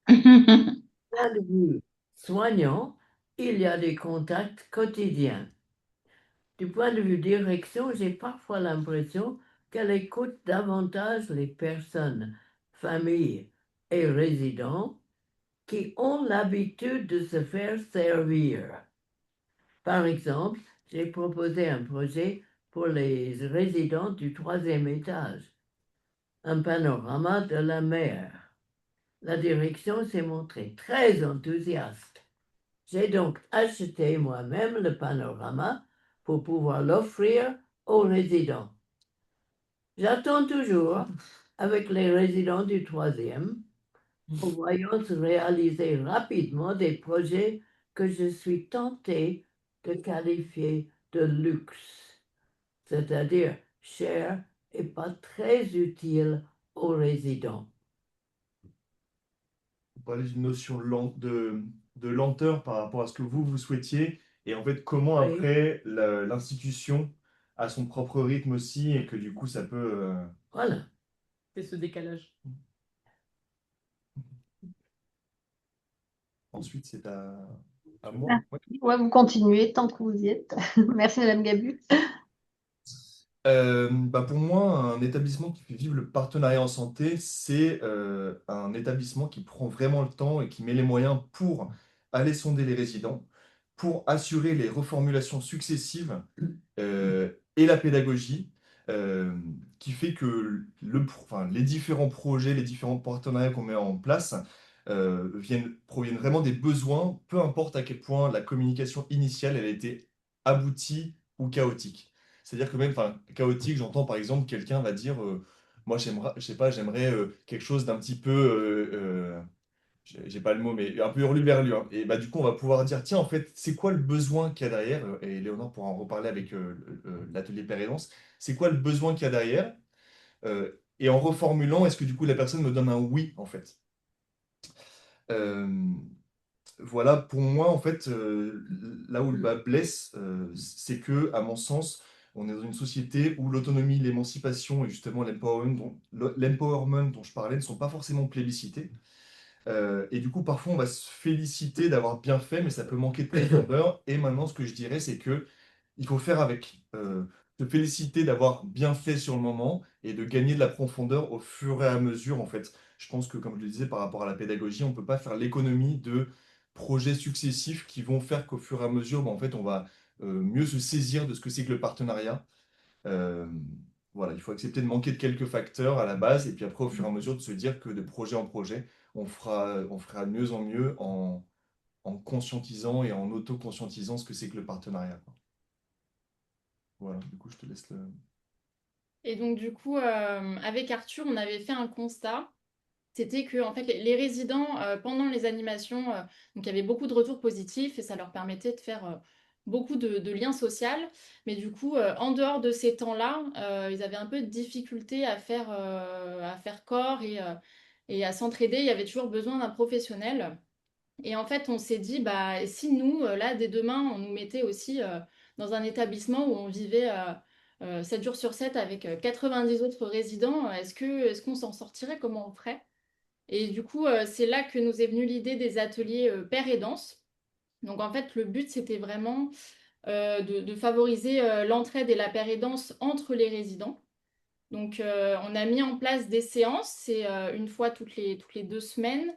Point de vue soignant, il y a des contacts quotidiens. Du point de vue direction, j'ai parfois l'impression qu'elle écoute davantage les personnes, familles et résidents qui ont l'habitude de se faire servir. Par exemple, j'ai proposé un projet pour les résidents du 3e étage, un panorama de la mer. La direction s'est montrée très enthousiaste. J'ai donc acheté moi-même le panorama pour pouvoir l'offrir aux résidents. J'attends toujours avec les résidents du 3e, en voyant se réaliser rapidement des projets que je suis tentée de qualifier de luxe, c'est-à-dire cher et pas très utile aux résidents. Vous parlez d'une notion de lenteur par rapport à ce que vous souhaitiez, et en fait, comment Oui. après l'institution a son propre rythme aussi, et que du coup, ça peut. Voilà. C'est ce décalage. Ensuite, c'est à moi. Ouais. Ouais, vous continuez tant que vous y êtes. Merci, Madame Gabu. Pour moi, un établissement qui fait vivre le partenariat en santé, c'est un établissement qui prend vraiment le temps et qui met les moyens pour aller sonder les résidents, pour assurer les reformulations successives et la pédagogie, euh, qui fait que les différents projets, les différents partenariats qu'on met en place proviennent vraiment des besoins, peu importe à quel point la communication initiale elle a été aboutie ou chaotique. C'est-à-dire que même, enfin, chaotique, j'entends par exemple quelqu'un va dire, moi j'aimerais, je sais pas, j'aimerais quelque chose d'un petit peu, j'ai pas le mot, mais un peu hurluberlu, hein. Et du coup, on va pouvoir dire, tiens, en fait, c'est quoi le besoin qu'il y a derrière? Et Léonore pourra en reparler avec l'atelier Pérédance. C'est quoi le besoin qu'il y a derrière? Et en reformulant, est-ce que du coup la personne me donne un oui, en fait? Euh, voilà, pour moi, en fait, là où le bas blesse, c'est que, à mon sens, on est dans une société où l'autonomie, l'émancipation et justement l'empowerment dont je parlais ne sont pas forcément plébiscités. Et du coup, parfois, on va se féliciter d'avoir bien fait, mais ça peut manquer de profondeur. Et maintenant, ce que je dirais, c'est que il faut faire avec. Se féliciter d'avoir bien fait sur le moment et de gagner de la profondeur au fur et à mesure, en fait. Je pense que, comme je le disais, par rapport à la pédagogie, on ne peut pas faire l'économie de projets successifs qui vont faire qu'au fur et à mesure, en fait, on va mieux se saisir de ce que c'est que le partenariat. Euh, voilà, il faut accepter de manquer de quelques facteurs à la base et puis après, au fur et à mesure, de se dire que de projet en projet, on fera de mieux en mieux en conscientisant et en auto-conscientisant ce que c'est que le partenariat, quoi. Voilà, du coup, je te laisse le... Et donc, du coup, avec Arthur, on avait fait un constat. C'était que en fait, les résidents, pendant les animations, donc il y avait beaucoup de retours positifs et ça leur permettait de faire beaucoup de liens sociaux. Mais du coup, en dehors de ces temps-là, ils avaient un peu de difficulté à faire corps et à s'entraider. Il y avait toujours besoin d'un professionnel. Et en fait, on s'est dit, bah, si nous, là, dès demain, on nous mettait aussi dans un établissement où on vivait 7 jours sur 7 avec 90 autres résidents, est-ce qu'on s'en sortirait? Comment on ferait? Et du coup, c'est là que nous est venue l'idée des ateliers Père et Danse. Donc en fait, le but, c'était vraiment de favoriser l'entraide et la paire et danse entre les résidents. Donc on a mis en place des séances, c'est une fois toutes les 2 semaines.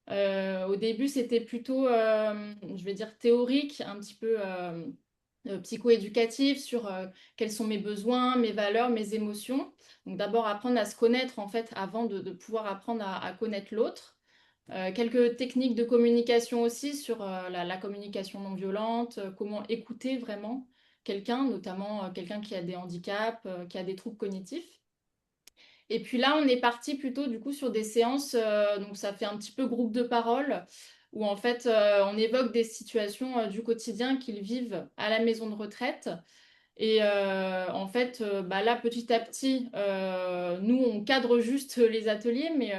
Au début, c'était plutôt, je vais dire, théorique, un petit peu psycho-éducatif sur quels sont mes besoins, mes valeurs, mes émotions. Donc d'abord apprendre à se connaître en fait avant de pouvoir apprendre à connaître l'autre. Quelques techniques de communication aussi sur la communication non violente, comment écouter vraiment quelqu'un, notamment quelqu'un qui a des handicaps, qui a des troubles cognitifs. Et puis là, on est parti plutôt du coup sur des séances, donc ça fait un petit peu groupe de parole, où en fait on évoque des situations du quotidien qu'ils vivent à la maison de retraite. Et en fait, bah là, petit à petit, nous, on cadre juste les ateliers, mais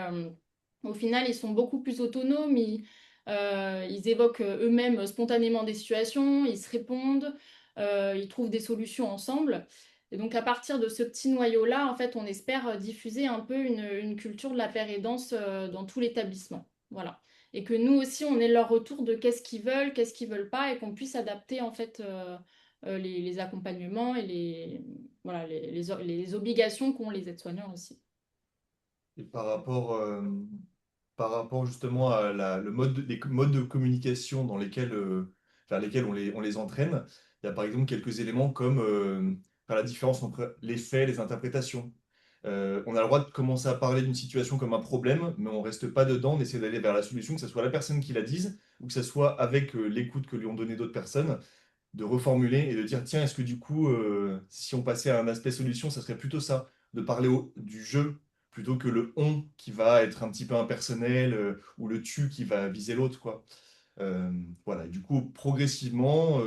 au final, ils sont beaucoup plus autonomes. Ils évoquent eux-mêmes spontanément des situations, ils se répondent, ils trouvent des solutions ensemble. Et donc, à partir de ce petit noyau-là, en fait, on espère diffuser un peu une culture de la paire et danse dans tout l'établissement. Voilà. Et que nous aussi, on ait leur retour de qu'est-ce qu'ils veulent pas, et qu'on puisse adapter, en fait, les accompagnements et voilà, les obligations qu'ont les aides-soignants aussi. Et par rapport justement à les modes de communication vers lesquels on les entraîne, il y a par exemple quelques éléments comme faire la différence entre les faits et les interprétations. On a le droit de commencer à parler d'une situation comme un problème, mais on reste pas dedans, on essaie d'aller vers la solution, que ce soit la personne qui la dise ou que ce soit avec l'écoute que lui ont donné d'autres personnes, de reformuler et de dire, tiens, est-ce que du coup, si on passait à un aspect solution, ça serait plutôt ça, de parler du jeu plutôt que le on qui va être un petit peu impersonnel ou le tu qui va viser l'autre, quoi. Voilà, et du coup, progressivement,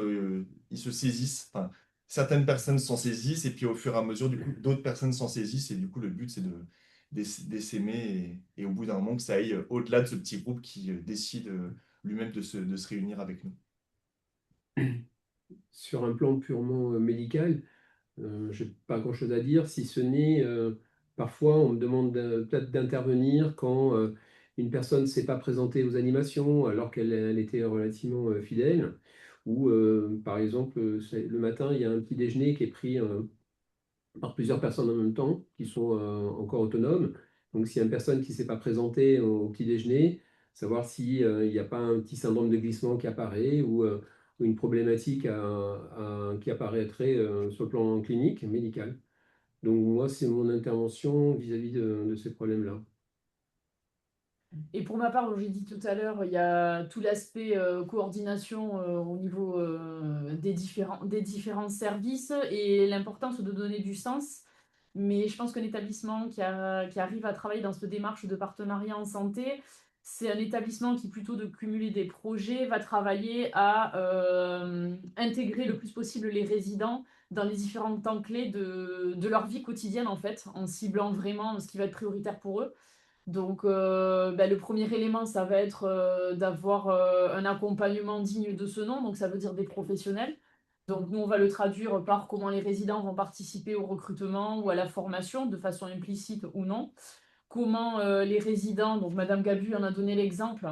ils se saisissent. Enfin, certaines personnes s'en saisissent et puis au fur et à mesure, du coup, d'autres personnes s'en saisissent et du coup, le but, c'est d'essaimer et au bout d'un moment, que ça aille au-delà de ce petit groupe qui décide lui-même de se réunir avec nous. Sur un plan purement médical, je n'ai pas grand-chose à dire, si ce n'est parfois on me demande peut-être d'intervenir quand une personne ne s'est pas présentée aux animations alors qu'elle était relativement fidèle, ou par exemple le matin il y a un petit déjeuner qui est pris par plusieurs personnes en même temps qui sont encore autonomes. Donc s'il y a une personne qui ne s'est pas présentée au petit déjeuner, savoir s'il n'y a pas un petit syndrome de glissement qui apparaît ou une problématique qui apparaîtrait sur le plan clinique, médical. Donc moi, c'est mon intervention vis-à-vis de ces problèmes-là. Et pour ma part, j'ai dit tout à l'heure, il y a tout l'aspect coordination au niveau des différents services et l'importance de donner du sens. Mais je pense qu'un établissement qui arrive à travailler dans cette démarche de partenariat en santé, c'est un établissement qui, plutôt de cumuler des projets, va travailler à intégrer le plus possible les résidents dans les différents temps clés de leur vie quotidienne, en fait, en ciblant vraiment ce qui va être prioritaire pour eux. Donc, le premier élément, ça va être d'avoir un accompagnement digne de ce nom, donc ça veut dire des professionnels. Donc, nous, on va le traduire par comment les résidents vont participer au recrutement ou à la formation, de façon implicite ou non. Comment les résidents, donc Madame Gabu en a donné l'exemple,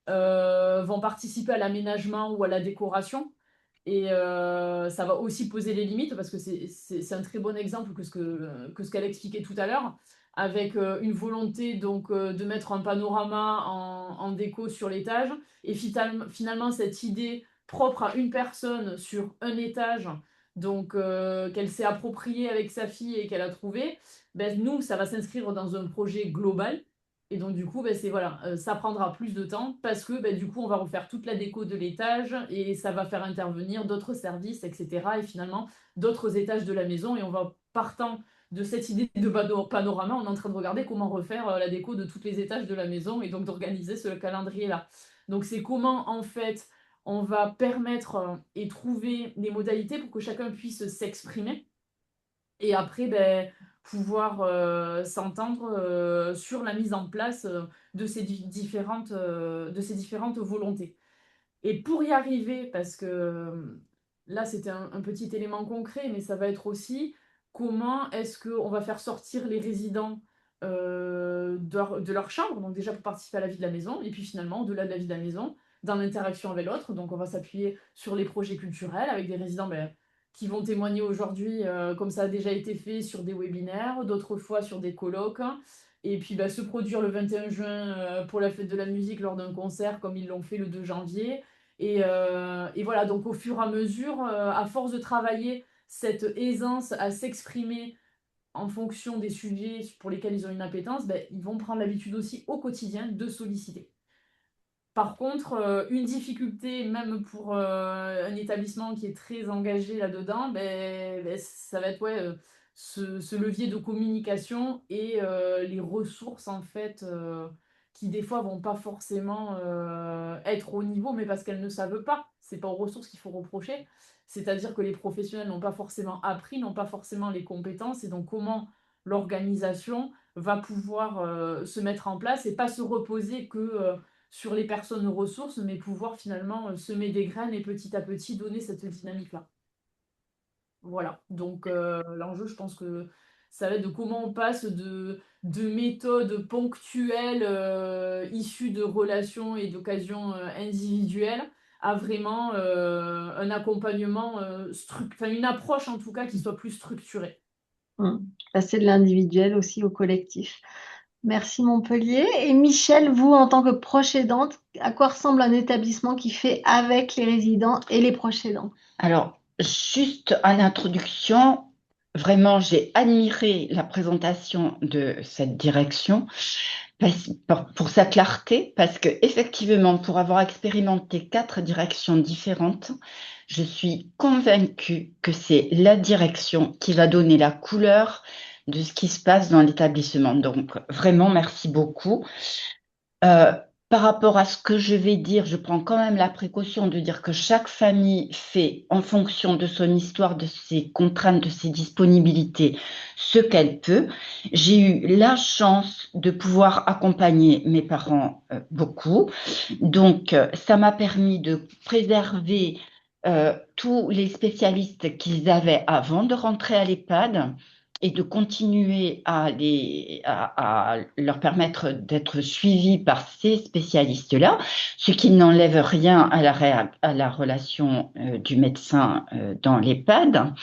vont participer à l'aménagement ou à la décoration. Et ça va aussi poser les limites, parce que c'est un très bon exemple que ce qu'elle expliquait tout à l'heure, avec une volonté donc de mettre un panorama en déco sur l'étage, et finalement cette idée propre à une personne sur un étage, donc qu'elle s'est appropriée avec sa fille et qu'elle a trouvé, ben, nous, ça va s'inscrire dans un projet global. Et donc, du coup, ben, voilà, ça prendra plus de temps parce que ben, du coup, on va refaire toute la déco de l'étage et ça va faire intervenir d'autres services, etc. Et finalement, d'autres étages de la maison. Et on va, partant de cette idée de panorama, on est en train de regarder comment refaire la déco de tous les étages de la maison et donc d'organiser ce calendrier-là. Donc, c'est comment, en fait, on va permettre et trouver des modalités pour que chacun puisse s'exprimer. Et après, ben, pouvoir s'entendre sur la mise en place de de ces différentes volontés. Et pour y arriver, parce que là, c'était un petit élément concret, mais ça va être aussi comment est-ce qu'on va faire sortir les résidents de leur chambre, donc déjà pour participer à la vie de la maison, et puis finalement, au-delà de la vie de la maison, dans l'interaction avec l'autre. Donc on va s'appuyer sur les projets culturels avec des résidents ben, qui vont témoigner aujourd'hui, comme ça a déjà été fait, sur des webinaires, d'autres fois sur des colloques, et puis ben, se produire le 21 juin pour la fête de la musique lors d'un concert, comme ils l'ont fait le 2 janvier. Et voilà, donc au fur et à mesure, à force de travailler cette aisance à s'exprimer en fonction des sujets pour lesquels ils ont une appétence, ben, ils vont prendre l'habitude aussi au quotidien de solliciter. Par contre, une difficulté, même pour un établissement qui est très engagé là-dedans, ça va être ouais, ce levier de communication et les ressources, en fait, qui des fois vont pas forcément être au niveau, mais parce qu'elles ne savent pas. C'est pas aux ressources qu'il faut reprocher. C'est-à-dire que les professionnels n'ont pas forcément appris, n'ont pas forcément les compétences, et donc comment l'organisation va pouvoir se mettre en place et pas se reposer que sur les personnes ressources, mais pouvoir finalement semer des graines et petit à petit donner cette dynamique-là. Voilà, donc l'enjeu, je pense que ça va être de comment on passe de méthodes ponctuelles issues de relations et d'occasions individuelles à vraiment un accompagnement, une approche en tout cas qui soit plus structurée. Passer de l'individuel aussi au collectif. Merci Montpellier. Et Michel, vous, en tant que proche aidante, à quoi ressemble un établissement qui fait avec les résidents et les proches aidants? Alors, juste en introduction, vraiment, j'ai admiré la présentation de cette direction pour sa clarté, parce que effectivement, pour avoir expérimenté 4 directions différentes, je suis convaincue que c'est la direction qui va donner la couleur de ce qui se passe dans l'établissement. Donc, vraiment, merci beaucoup. Par rapport à ce que je vais dire, je prends quand même la précaution de dire que chaque famille fait, en fonction de son histoire, de ses contraintes, de ses disponibilités, ce qu'elle peut. J'ai eu la chance de pouvoir accompagner mes parents beaucoup. Donc, ça m'a permis de préserver tous les spécialistes qu'ils avaient avant de rentrer à l'EHPAD et de continuer à leur permettre d'être suivis par ces spécialistes-là, ce qui n'enlève rien à la relation du médecin dans l'EHPAD,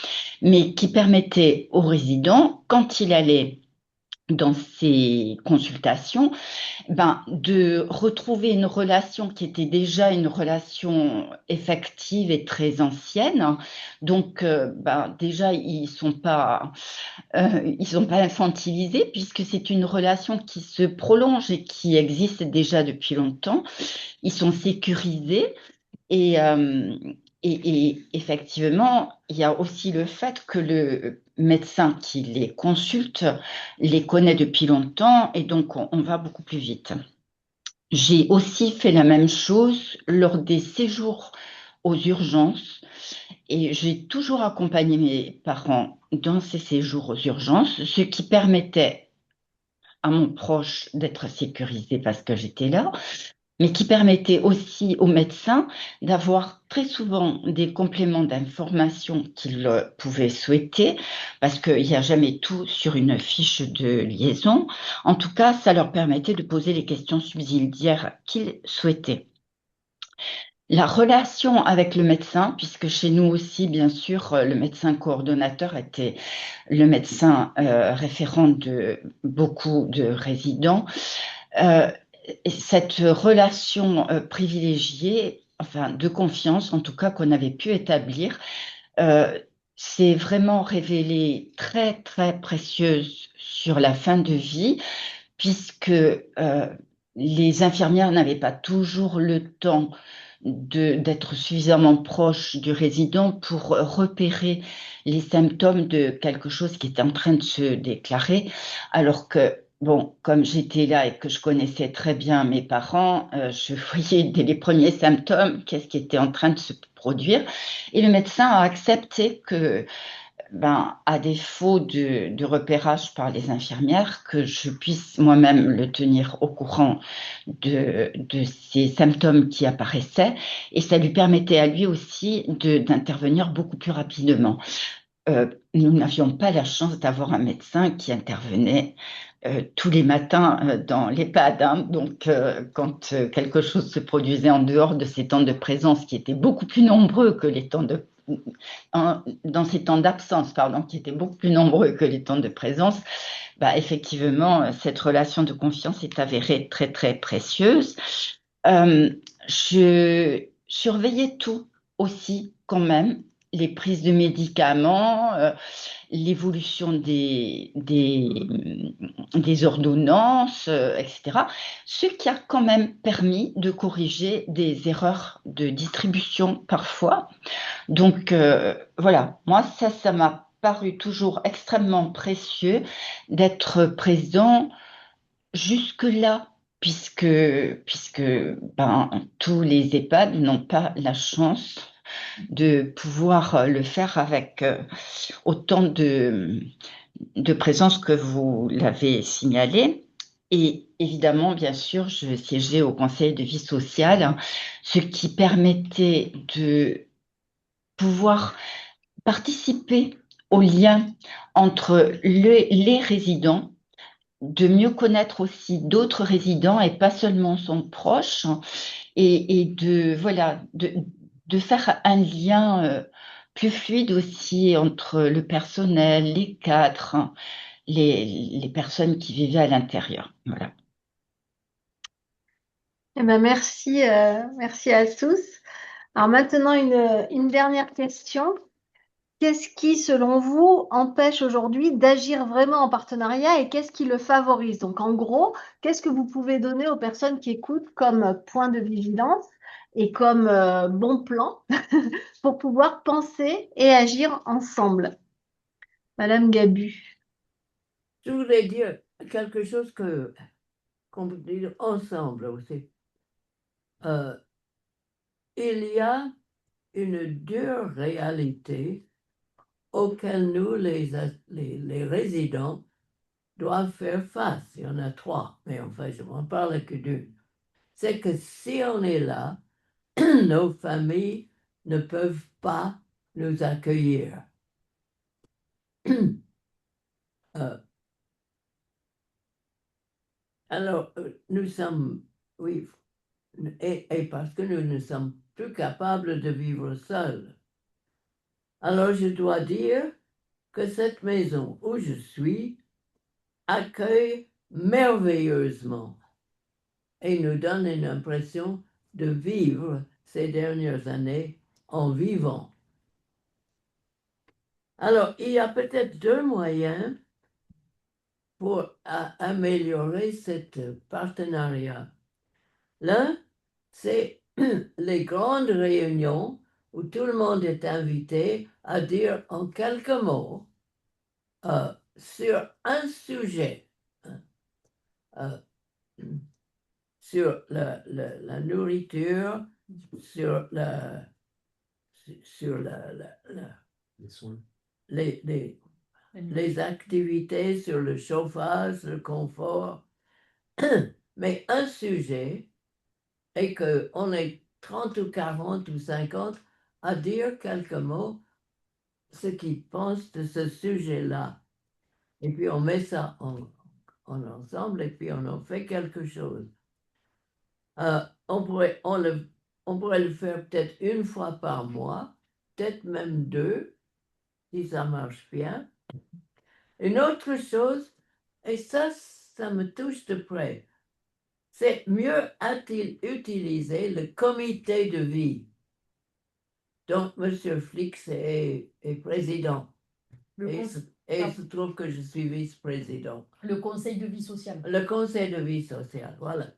mais qui permettait aux résidents, quand il allait dans ces consultations, de retrouver une relation qui était déjà une relation effective et très ancienne. Donc, déjà, ils sont pas infantilisés, puisque c'est une relation qui se prolonge et qui existe déjà depuis longtemps. Ils sont sécurisés et effectivement, il y a aussi le fait que le médecin qui les consulte les connaît depuis longtemps, et donc on va beaucoup plus vite. J'ai aussi fait la même chose lors des séjours aux urgences, Et j'ai toujours accompagné mes parents dans ces séjours aux urgences, ce qui permettait à mon proche d'être sécurisé parce que j'étais là, mais qui permettait aussi aux médecins d'avoir très souvent des compléments d'information qu'ils pouvaient souhaiter, parce qu'il n'y a jamais tout sur une fiche de liaison. En tout cas, ça leur permettait de poser les questions subsidiaires qu'ils souhaitaient. La relation avec le médecin, puisque chez nous aussi, bien sûr, le médecin coordonnateur était le médecin référent de beaucoup de résidents, cette relation privilégiée, enfin de confiance en tout cas qu'on avait pu établir, s'est vraiment révélée très très précieuse sur la fin de vie, puisque les infirmières n'avaient pas toujours le temps d'être suffisamment proches du résident pour repérer les symptômes de quelque chose qui était en train de se déclarer, alors que, bon, comme j'étais là et que je connaissais très bien mes parents, je voyais dès les premiers symptômes qu'est-ce qui était en train de se produire. Et le médecin a accepté que à défaut de repérage par les infirmières, que je puisse moi-même le tenir au courant de ces symptômes qui apparaissaient, et ça lui permettait à lui aussi d'intervenir beaucoup plus rapidement. Nous n'avions pas la chance d'avoir un médecin qui intervenait tous les matins dans l'EHPAD, hein. Donc, quand quelque chose se produisait en dehors de ces temps de présence qui étaient beaucoup plus nombreux que les temps dans ces temps d'absence, pardon, qui étaient beaucoup plus nombreux que les temps de présence, effectivement, cette relation de confiance est avérée très, très précieuse. Je surveillais tout aussi, quand même, les prises de médicaments, l'évolution des ordonnances, etc. Ce qui a quand même permis de corriger des erreurs de distribution parfois. Donc voilà, moi ça m'a paru toujours extrêmement précieux d'être présent jusque-là, puisque tous les EHPAD n'ont pas la chance de pouvoir le faire avec autant de présence que vous l'avez signalé. Et évidemment, bien sûr, je siégeais au conseil de vie sociale, ce qui permettait de pouvoir participer au lien entre les résidents, de mieux connaître aussi d'autres résidents et pas seulement son proche, et de faire un lien plus fluide aussi entre le personnel, les cadres, hein, les personnes qui vivaient à l'intérieur. Voilà. Eh ben, merci, merci à tous. Alors maintenant, une dernière question. Qu'est-ce qui, selon vous, empêche aujourd'hui d'agir vraiment en partenariat et qu'est-ce qui le favorise? Donc, en gros, qu'est-ce que vous pouvez donner aux personnes qui écoutent comme point de vigilance et comme bon plan pour pouvoir penser et agir ensemble? Madame Gabu. Je voulais dire quelque chose qu'on peut dire ensemble aussi. Il y a une dure réalité auquel nous, les résidents, doivent faire face. Il y en a 3, mais enfin, je m'en parle que d'une. C'est que si on est là, nos familles ne peuvent pas nous accueillir. Alors, nous sommes, oui, et parce que nous ne sommes plus capables de vivre seuls. Alors, je dois dire que cette maison où je suis accueille merveilleusement et nous donne une impression de vivre ces dernières années en vivant. Alors, il y a peut-être 2 moyens pour améliorer ce partenariat. L'un, c'est les grandes réunions où tout le monde est invité à dire en quelques mots sur un sujet, sur la nourriture, sur sur Les soins. les les activités, sur le chauffage, le confort. Mais un sujet est qu'on est 30 ou 40 ou 50 à dire quelques mots, ce qu'ils pensent de ce sujet-là. Et puis on met ça en ensemble et puis on en fait quelque chose. On pourrait le faire peut-être une fois par mois, peut-être même 2, si ça marche bien. Une autre chose, et ça me touche de près, c'est mieux a-t-il utilisé le comité de vie dont M. Flix est président. Le, Et, con- il se trouve que je suis vice-président. le conseil de vie sociale. Le conseil de vie sociale, voilà.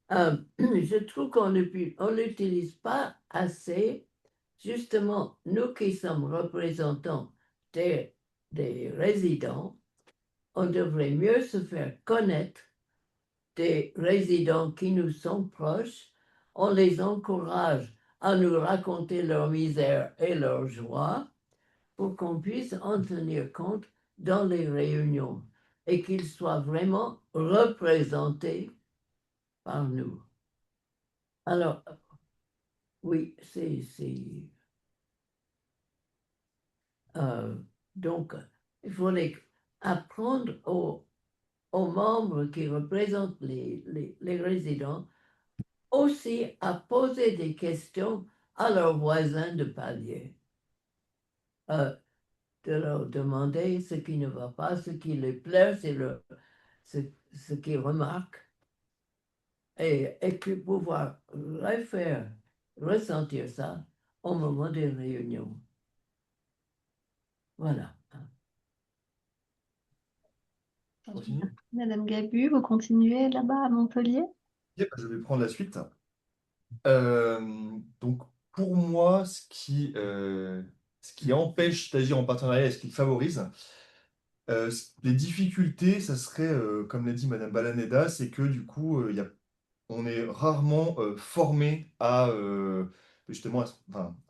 Je trouve qu'on n'utilise pas assez, justement, nous qui sommes représentants des résidents, on devrait mieux se faire connaître des résidents qui nous sont proches. On les encourage à nous raconter leur misère et leur joie pour qu'on puisse en tenir compte dans les réunions et qu'ils soient vraiment représentés par nous. Alors, oui, donc, il faudrait apprendre aux membres qui représentent les résidents aussi à poser des questions à leurs voisins de palier. De leur demander ce qui ne va pas, ce qui les plaît, ce qu'ils remarquent, et puis pouvoir faire ressentir ça au moment des réunions. Voilà. Je continue. Madame Gabu, vous continuez là-bas à Montpellier? Yep, je vais prendre la suite. Donc, pour moi, ce qui empêche d'agir en partenariat et ce qui le favorise, les difficultés, ça serait, comme l'a dit Madame Balaneda, c'est que du coup, on est rarement formé à justement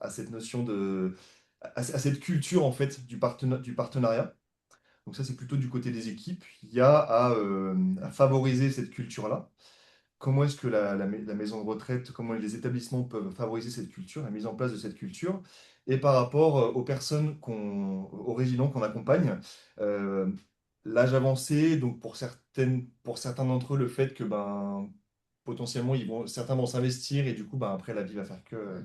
à cette notion à cette culture en fait du partenariat. Donc ça, c'est plutôt du côté des équipes. Il y a à favoriser cette culture-là. Comment est-ce que la maison de retraite, comment les établissements peuvent favoriser cette culture, la mise en place de cette culture, et par rapport aux personnes, aux résidents qu'on accompagne, euh, l'âge avancé, donc pour certains d'entre eux, le fait que potentiellement certains vont s'investir et du coup après la vie va faire que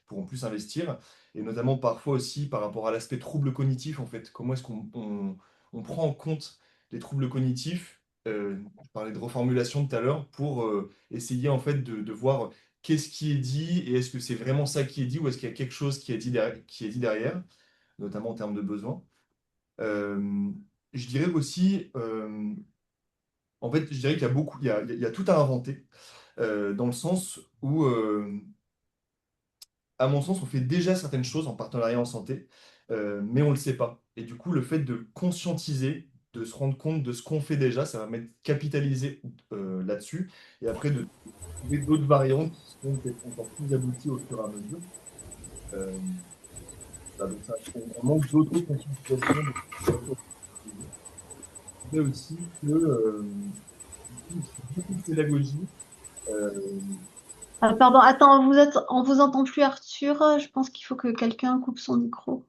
pourront plus s'investir, et notamment parfois aussi par rapport à l'aspect trouble cognitif en fait. Comment est-ce on prend en compte les troubles cognitifs? Je parlais de reformulation tout à l'heure pour essayer en fait de voir qu'est-ce qui est dit et est-ce que c'est vraiment ça qui est dit ou est-ce qu'il y a quelque chose qui est dit derrière, notamment en termes de besoins. Euh, je dirais aussi, en fait, je dirais qu'il y a beaucoup, il y a tout à inventer dans le sens où, à mon sens, on fait déjà certaines choses en partenariat en santé, mais on ne le sait pas. Et du coup, le fait de conscientiser, de se rendre compte de ce qu'on fait déjà, ça va mettre capitaliser là-dessus. Et après, de trouver d'autres variantes qui seront peut-être encore plus abouties au fur et à mesure. Euh, voilà, donc ça, on manque d'auto-conscientisation. Mais aussi que beaucoup de pédagogie. euh, Pardon, attends, on vous entend plus, Arthur. Je pense qu'il faut que quelqu'un coupe son micro.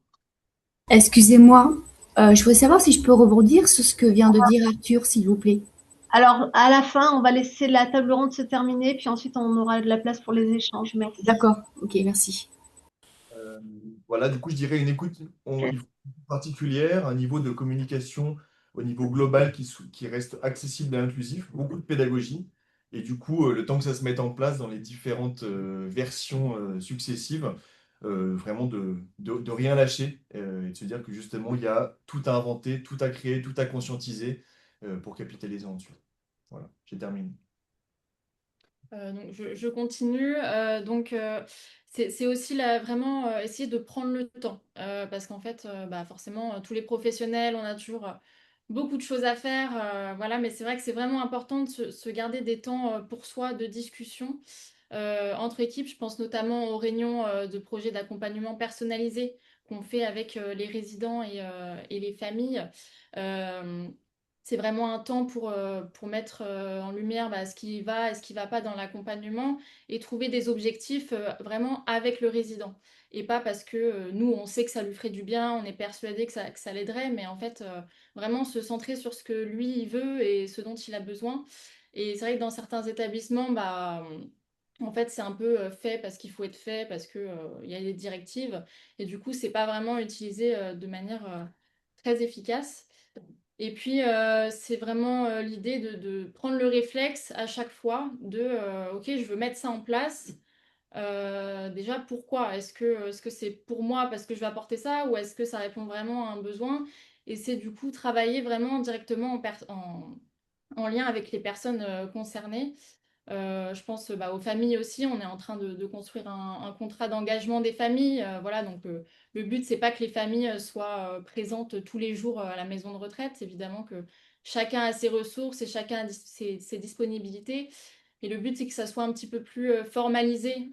Excusez-moi, je voudrais savoir si je peux rebondir sur ce que vient de dire Arthur, s'il vous plaît. Alors, à la fin, on va laisser la table ronde se terminer, puis ensuite on aura de la place pour les échanges. Merci. D'accord, ok, merci. Voilà, du coup, je dirais une écoute particulière, un niveau de communication au niveau global qui reste accessible et inclusif, beaucoup de pédagogie. Et du coup, le temps que ça se mette en place dans les différentes versions successives, vraiment de rien lâcher et de se dire que justement, il y a tout à inventer, tout à créer, tout à conscientiser pour capitaliser ensuite. Voilà, j'ai terminé. Donc je continue. C'est aussi vraiment essayer de prendre le temps. Parce qu'en fait, forcément, tous les professionnels, on a toujours beaucoup de choses à faire. Voilà, mais c'est vrai que c'est vraiment important de se garder des temps pour soi, de discussion. entre équipes. Je pense notamment aux réunions de projets d'accompagnement personnalisé qu'on fait avec les résidents et les familles. Euh, c'est vraiment un temps pour mettre en lumière ce qui va et ce qui ne va pas dans l'accompagnement et trouver des objectifs vraiment avec le résident. Et pas parce que nous, on sait que ça lui ferait du bien, on est persuadé que ça l'aiderait, mais en fait, vraiment se centrer sur ce que lui, il veut et ce dont il a besoin. Et c'est vrai que dans certains établissements, en fait, c'est un peu fait parce qu'il faut être fait, parce que, il y a des directives. Et du coup, c'est pas vraiment utilisé de manière très efficace. Et puis, c'est vraiment l'idée de prendre le réflexe à chaque fois de OK, je veux mettre ça en place. Déjà, pourquoi? Est-ce que c'est pour moi parce que je vais apporter ça ou est-ce que ça répond vraiment à un besoin? Et c'est du coup travailler vraiment directement en lien avec les personnes concernées. Je pense aux familles aussi. On est en train de construire un contrat d'engagement des familles. Voilà, donc le but, c'est pas que les familles soient présentes tous les jours à la maison de retraite. Évidemment que chacun a ses ressources et chacun a ses disponibilités. Et le but, c'est que ça soit un petit peu plus formalisé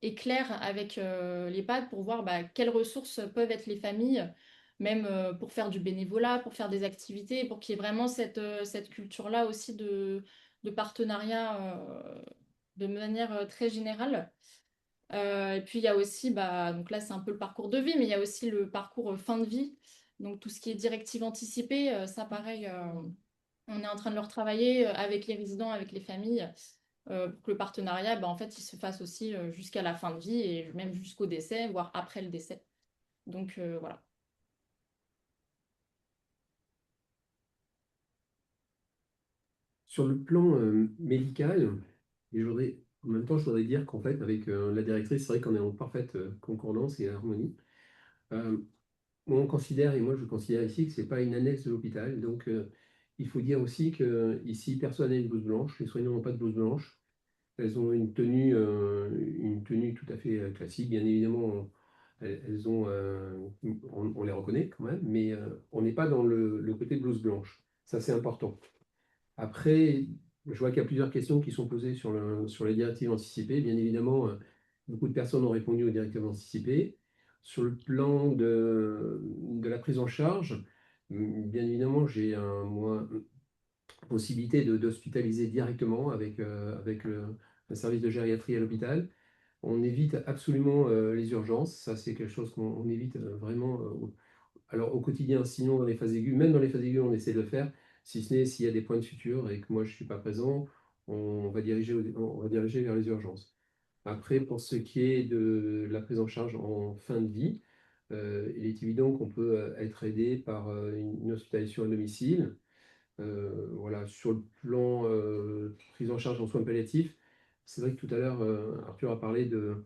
et clair avec l'EHPAD pour voir quelles ressources peuvent être les familles, même pour faire du bénévolat, pour faire des activités, pour qu'il y ait vraiment cette culture-là aussi de partenariat de manière très générale. Et puis il y a aussi, donc là c'est un peu le parcours de vie, mais il y a aussi le parcours fin de vie. Donc tout ce qui est directive anticipée, ça pareil, on est en train de le retravailler avec les résidents, avec les familles, pour que le partenariat, en fait, il se fasse aussi jusqu'à la fin de vie et même jusqu'au décès, voire après le décès. Donc voilà. Sur le plan médical, et en même temps, je voudrais dire qu'en fait, avec la directrice, c'est vrai qu'on est en parfaite concordance et harmonie. Euh, on considère, et moi je considère ici, que ce n'est pas une annexe de l'hôpital. Donc, il faut dire aussi que ici, personne n'a une blouse blanche. Les soignants n'ont pas de blouse blanche. Elles ont une tenue tout à fait classique. Bien évidemment, elles ont, on les reconnaît quand même, mais on n'est pas dans le côté blouse blanche. Ça, c'est important. Après, je vois qu'il y a plusieurs questions qui sont posées sur les directives anticipées. Bien évidemment, beaucoup de personnes ont répondu aux directives anticipées. Sur le plan de la prise en charge, bien évidemment, j'ai moi, possibilité d'hospitaliser directement avec le service de gériatrie à l'hôpital. On évite absolument les urgences. Ça, c'est quelque chose qu'on évite vraiment. Alors au quotidien, sinon dans les phases aiguës, même dans les phases aiguës, on essaie de le faire, si ce n'est s'il y a des points de suture et que moi je ne suis pas présent, on va diriger vers les urgences. Après, pour ce qui est de la prise en charge en fin de vie, il est évident qu'on peut être aidé par une hospitalisation à domicile. Voilà, sur le plan prise en charge en soins palliatifs, c'est vrai que tout à l'heure, Arthur a parlé de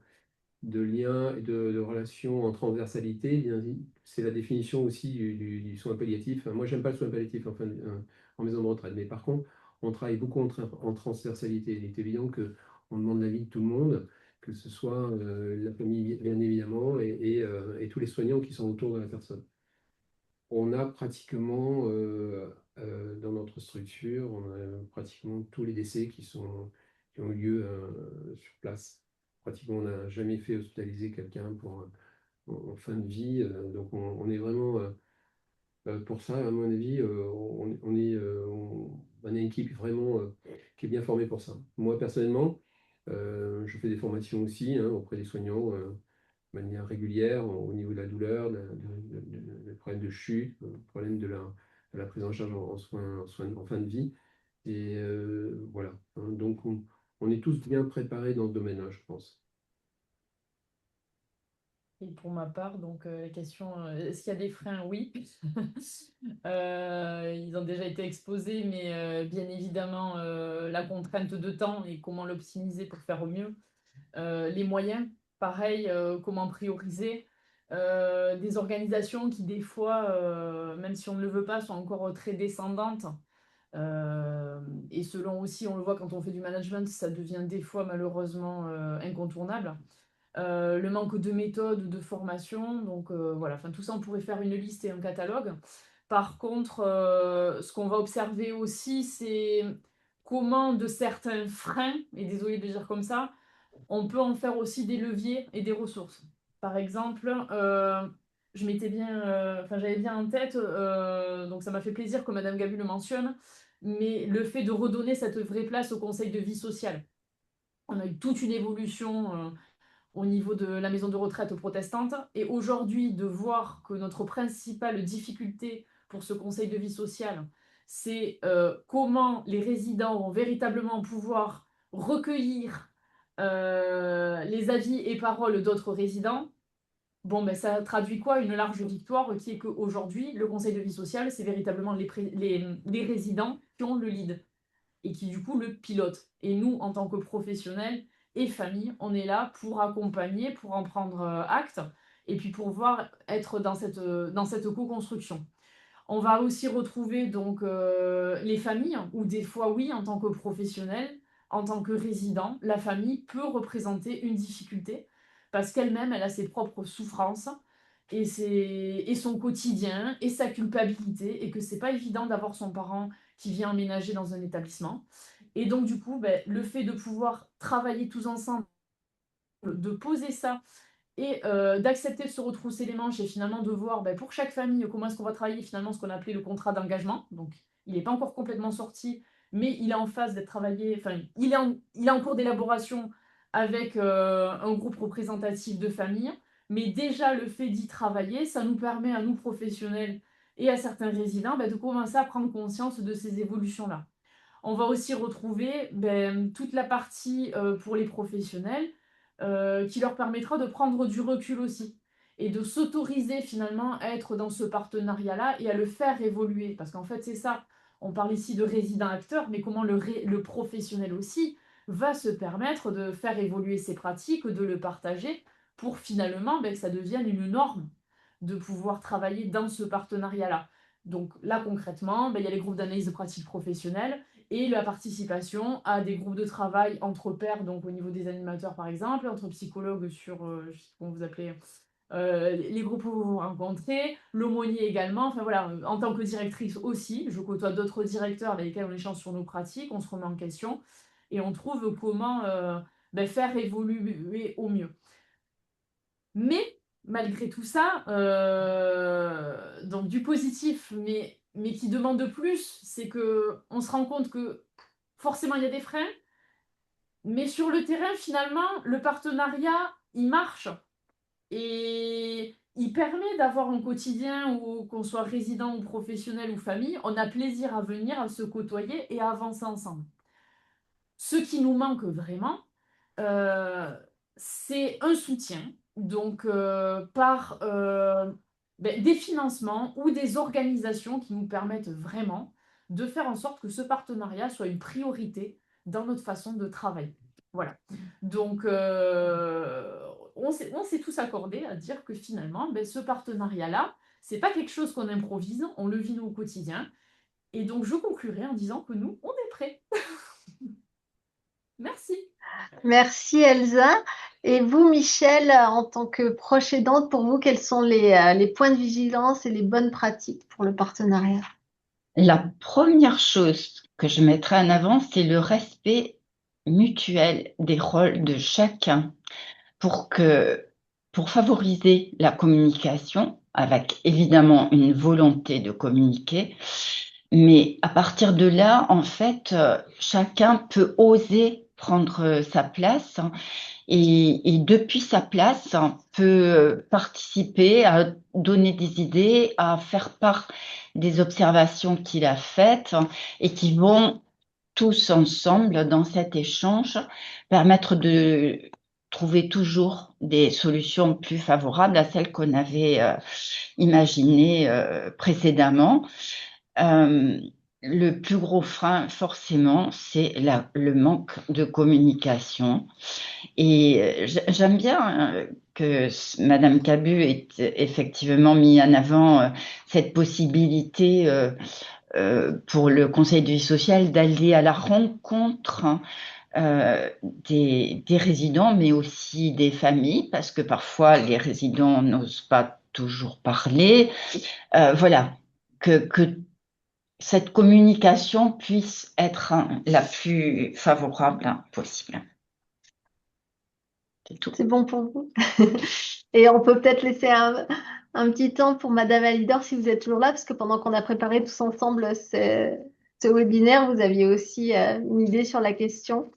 liens et de relations en transversalité. Eh bien, c'est la définition aussi du soin palliatif. Enfin, moi, j'aime pas le soin palliatif en maison de retraite, mais par contre, on travaille beaucoup en transversalité. Il est évident qu'on demande l'avis de tout le monde, que ce soit la famille, bien évidemment, et tous les soignants qui sont autour de la personne. On a pratiquement, dans notre structure, on a pratiquement tous les décès qui ont eu lieu sur place. Pratiquement, on n'a jamais fait hospitaliser quelqu'un en fin de vie. Donc, on est vraiment, pour ça, à mon avis, on est une équipe vraiment qui est bien formée pour ça. Moi, personnellement, je fais des formations aussi auprès des soignants de manière régulière au niveau de la douleur, des problèmes de chute, problème de la prise en charge en soins en fin de vie. Et voilà. Donc, on est tous bien préparés dans ce domaine-là, je pense. Et pour ma part, donc la question, est-ce qu'il y a des freins? Oui. Ils ont déjà été exposés, mais bien évidemment, la contrainte de temps et comment l'optimiser pour faire au mieux. Les moyens, pareil, comment prioriser. Des organisations qui, des fois, même si on ne le veut pas, sont encore très descendantes. Et selon aussi, on le voit quand on fait du management, ça devient des fois malheureusement incontournable. Le manque de méthode, de formation, donc voilà, enfin, tout ça, on pourrait faire une liste et un catalogue. Par contre, ce qu'on va observer aussi, c'est comment de certains freins, et désolé de dire comme ça, on peut en faire aussi des leviers et des ressources. Par exemple, j'avais bien en tête, donc ça m'a fait plaisir que Madame Gabu le mentionne, mais le fait de redonner cette vraie place au conseil de vie sociale. On a eu toute une évolution au niveau de la maison de retraite protestante, et aujourd'hui, de voir que notre principale difficulté pour ce conseil de vie sociale, c'est comment les résidents vont véritablement pouvoir recueillir les avis et paroles d'autres résidents. Bon, ben, ça traduit quoi? Une large victoire qui est qu'aujourd'hui, le conseil de vie sociale, c'est véritablement les résidents qui ont le lead et qui du coup le pilotent. Et nous, en tant que professionnels et famille, on est là pour accompagner, pour en prendre acte et puis pour voir être dans cette co-construction. On va aussi retrouver donc les familles, où des fois, oui, en tant que professionnel, en tant que résident, la famille peut représenter une difficulté parce qu'elle-même, elle a ses propres souffrances et son quotidien et sa culpabilité et que c'est pas évident d'avoir son parent qui vient emménager dans un établissement. Et donc, du coup, ben, le fait de pouvoir travailler tous ensemble, de poser ça et d'accepter de se retrousser les manches et finalement de voir ben, pour chaque famille comment est-ce qu'on va travailler finalement ce qu'on appelait le contrat d'engagement. Donc il n'est pas encore complètement sorti, mais il est en phase d'être travaillé, enfin il est en cours d'élaboration avec un groupe représentatif de familles. Mais déjà le fait d'y travailler, ça nous permet à nous professionnels et à certains résidents ben, de commencer à prendre conscience de ces évolutions-là. On va aussi retrouver ben, toute la partie pour les professionnels qui leur permettra de prendre du recul aussi et de s'autoriser finalement à être dans ce partenariat-là et à le faire évoluer. Parce qu'en fait, c'est ça. On parle ici de résident acteur, mais comment le professionnel aussi va se permettre de faire évoluer ses pratiques, de le partager pour finalement ben, que ça devienne une norme de pouvoir travailler dans ce partenariat-là. Donc là, concrètement, ben, il y a les groupes d'analyse de pratiques professionnelles et la participation à des groupes de travail entre pairs, donc au niveau des animateurs par exemple, entre psychologues sur, je sais pas comment vous appelez, les groupes où vous vous rencontrez, l'aumônier également, enfin voilà, en tant que directrice aussi, je côtoie d'autres directeurs avec lesquels on échange sur nos pratiques, on se remet en question et on trouve comment ben, faire évoluer au mieux. Mais malgré tout ça, donc du positif, mais qui demande plus, c'est que on se rend compte que forcément il y a des freins, mais sur le terrain, finalement, le partenariat, il marche et il permet d'avoir un quotidien où qu'on soit résident ou professionnel ou famille, on a plaisir à venir, à se côtoyer et à avancer ensemble. Ce qui nous manque vraiment, c'est un soutien, donc par ben, des financements ou des organisations qui nous permettent vraiment de faire en sorte que ce partenariat soit une priorité dans notre façon de travailler. Voilà. Donc, on s'est tous accordés à dire que finalement, ben, ce partenariat-là, c'est pas quelque chose qu'on improvise, on le vit nous au quotidien. Et donc, je conclurai en disant que nous, on est prêts. Merci. Merci Elsa. Et vous, Michel, en tant que proche aidante, pour vous, quels sont les points de vigilance et les bonnes pratiques pour le partenariat? La première chose que je mettrai en avant, c'est le respect mutuel des rôles de chacun pour favoriser la communication, avec évidemment une volonté de communiquer. Mais à partir de là, en fait, chacun peut oser prendre sa place et depuis sa place, peut participer à donner des idées, à faire part des observations qu'il a faites et qui vont tous ensemble dans cet échange permettre de trouver toujours des solutions plus favorables à celles qu'on avait imaginées précédemment. Le plus gros frein, forcément, c'est le manque de communication. Et j'aime bien que Madame Cabu ait effectivement mis en avant cette possibilité pour le Conseil de vie sociale d'aller à la rencontre des résidents, mais aussi des familles, parce que parfois les résidents n'osent pas toujours parler. Voilà, que cette communication puisse être la plus favorable possible. C'est tout. C'est bon pour vous? Et on peut peut-être laisser un petit temps pour Madame Alidor si vous êtes toujours là, parce que pendant qu'on a préparé tous ensemble ce webinaire, vous aviez aussi une idée sur la question.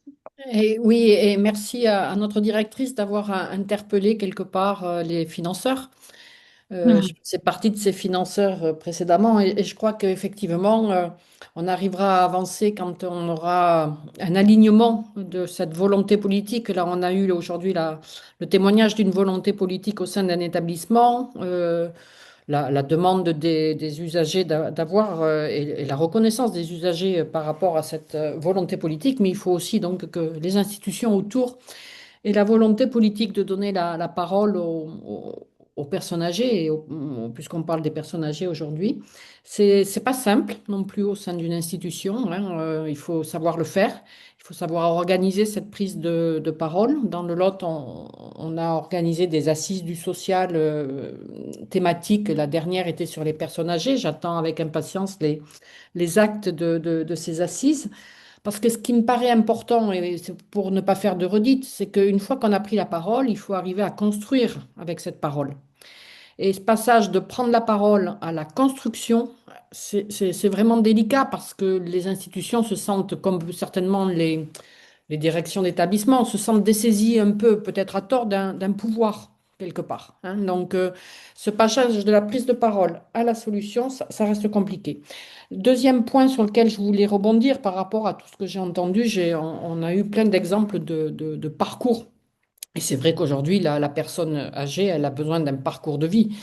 Et oui, et merci à notre directrice d'avoir interpellé quelque part les financeurs. Je faisais partie de ces financeurs précédemment et je crois qu'effectivement, on arrivera à avancer quand on aura un alignement de cette volonté politique. Là, on a eu aujourd'hui le témoignage d'une volonté politique au sein d'un établissement, la demande des usagers d'avoir et la reconnaissance des usagers par rapport à cette volonté politique, mais il faut aussi donc que les institutions autour et la volonté politique de donner la parole aux personnes âgées, et puisqu'on parle des personnes âgées aujourd'hui, c'est pas simple non plus au sein d'une institution, hein. Il faut savoir le faire, il faut savoir organiser cette prise de parole. Dans le Lot, on a organisé des assises du social thématiques. La dernière était sur les personnes âgées. J'attends avec impatience les actes de ces assises. Parce que ce qui me paraît important, et c'est pour ne pas faire de redites, c'est qu'une fois qu'on a pris la parole, il faut arriver à construire avec cette parole. Et ce passage de prendre la parole à la construction, c'est vraiment délicat parce que les institutions se sentent, comme certainement les directions d'établissement, se sentent dessaisies un peu, peut-être à tort, d'un pouvoir quelque part, hein. Donc, ce passage de la prise de parole à la solution, ça reste compliqué. Deuxième point sur lequel je voulais rebondir par rapport à tout ce que j'ai entendu, on a eu plein d'exemples de parcours. Et c'est vrai qu'aujourd'hui, la personne âgée, elle a besoin d'un parcours de vie.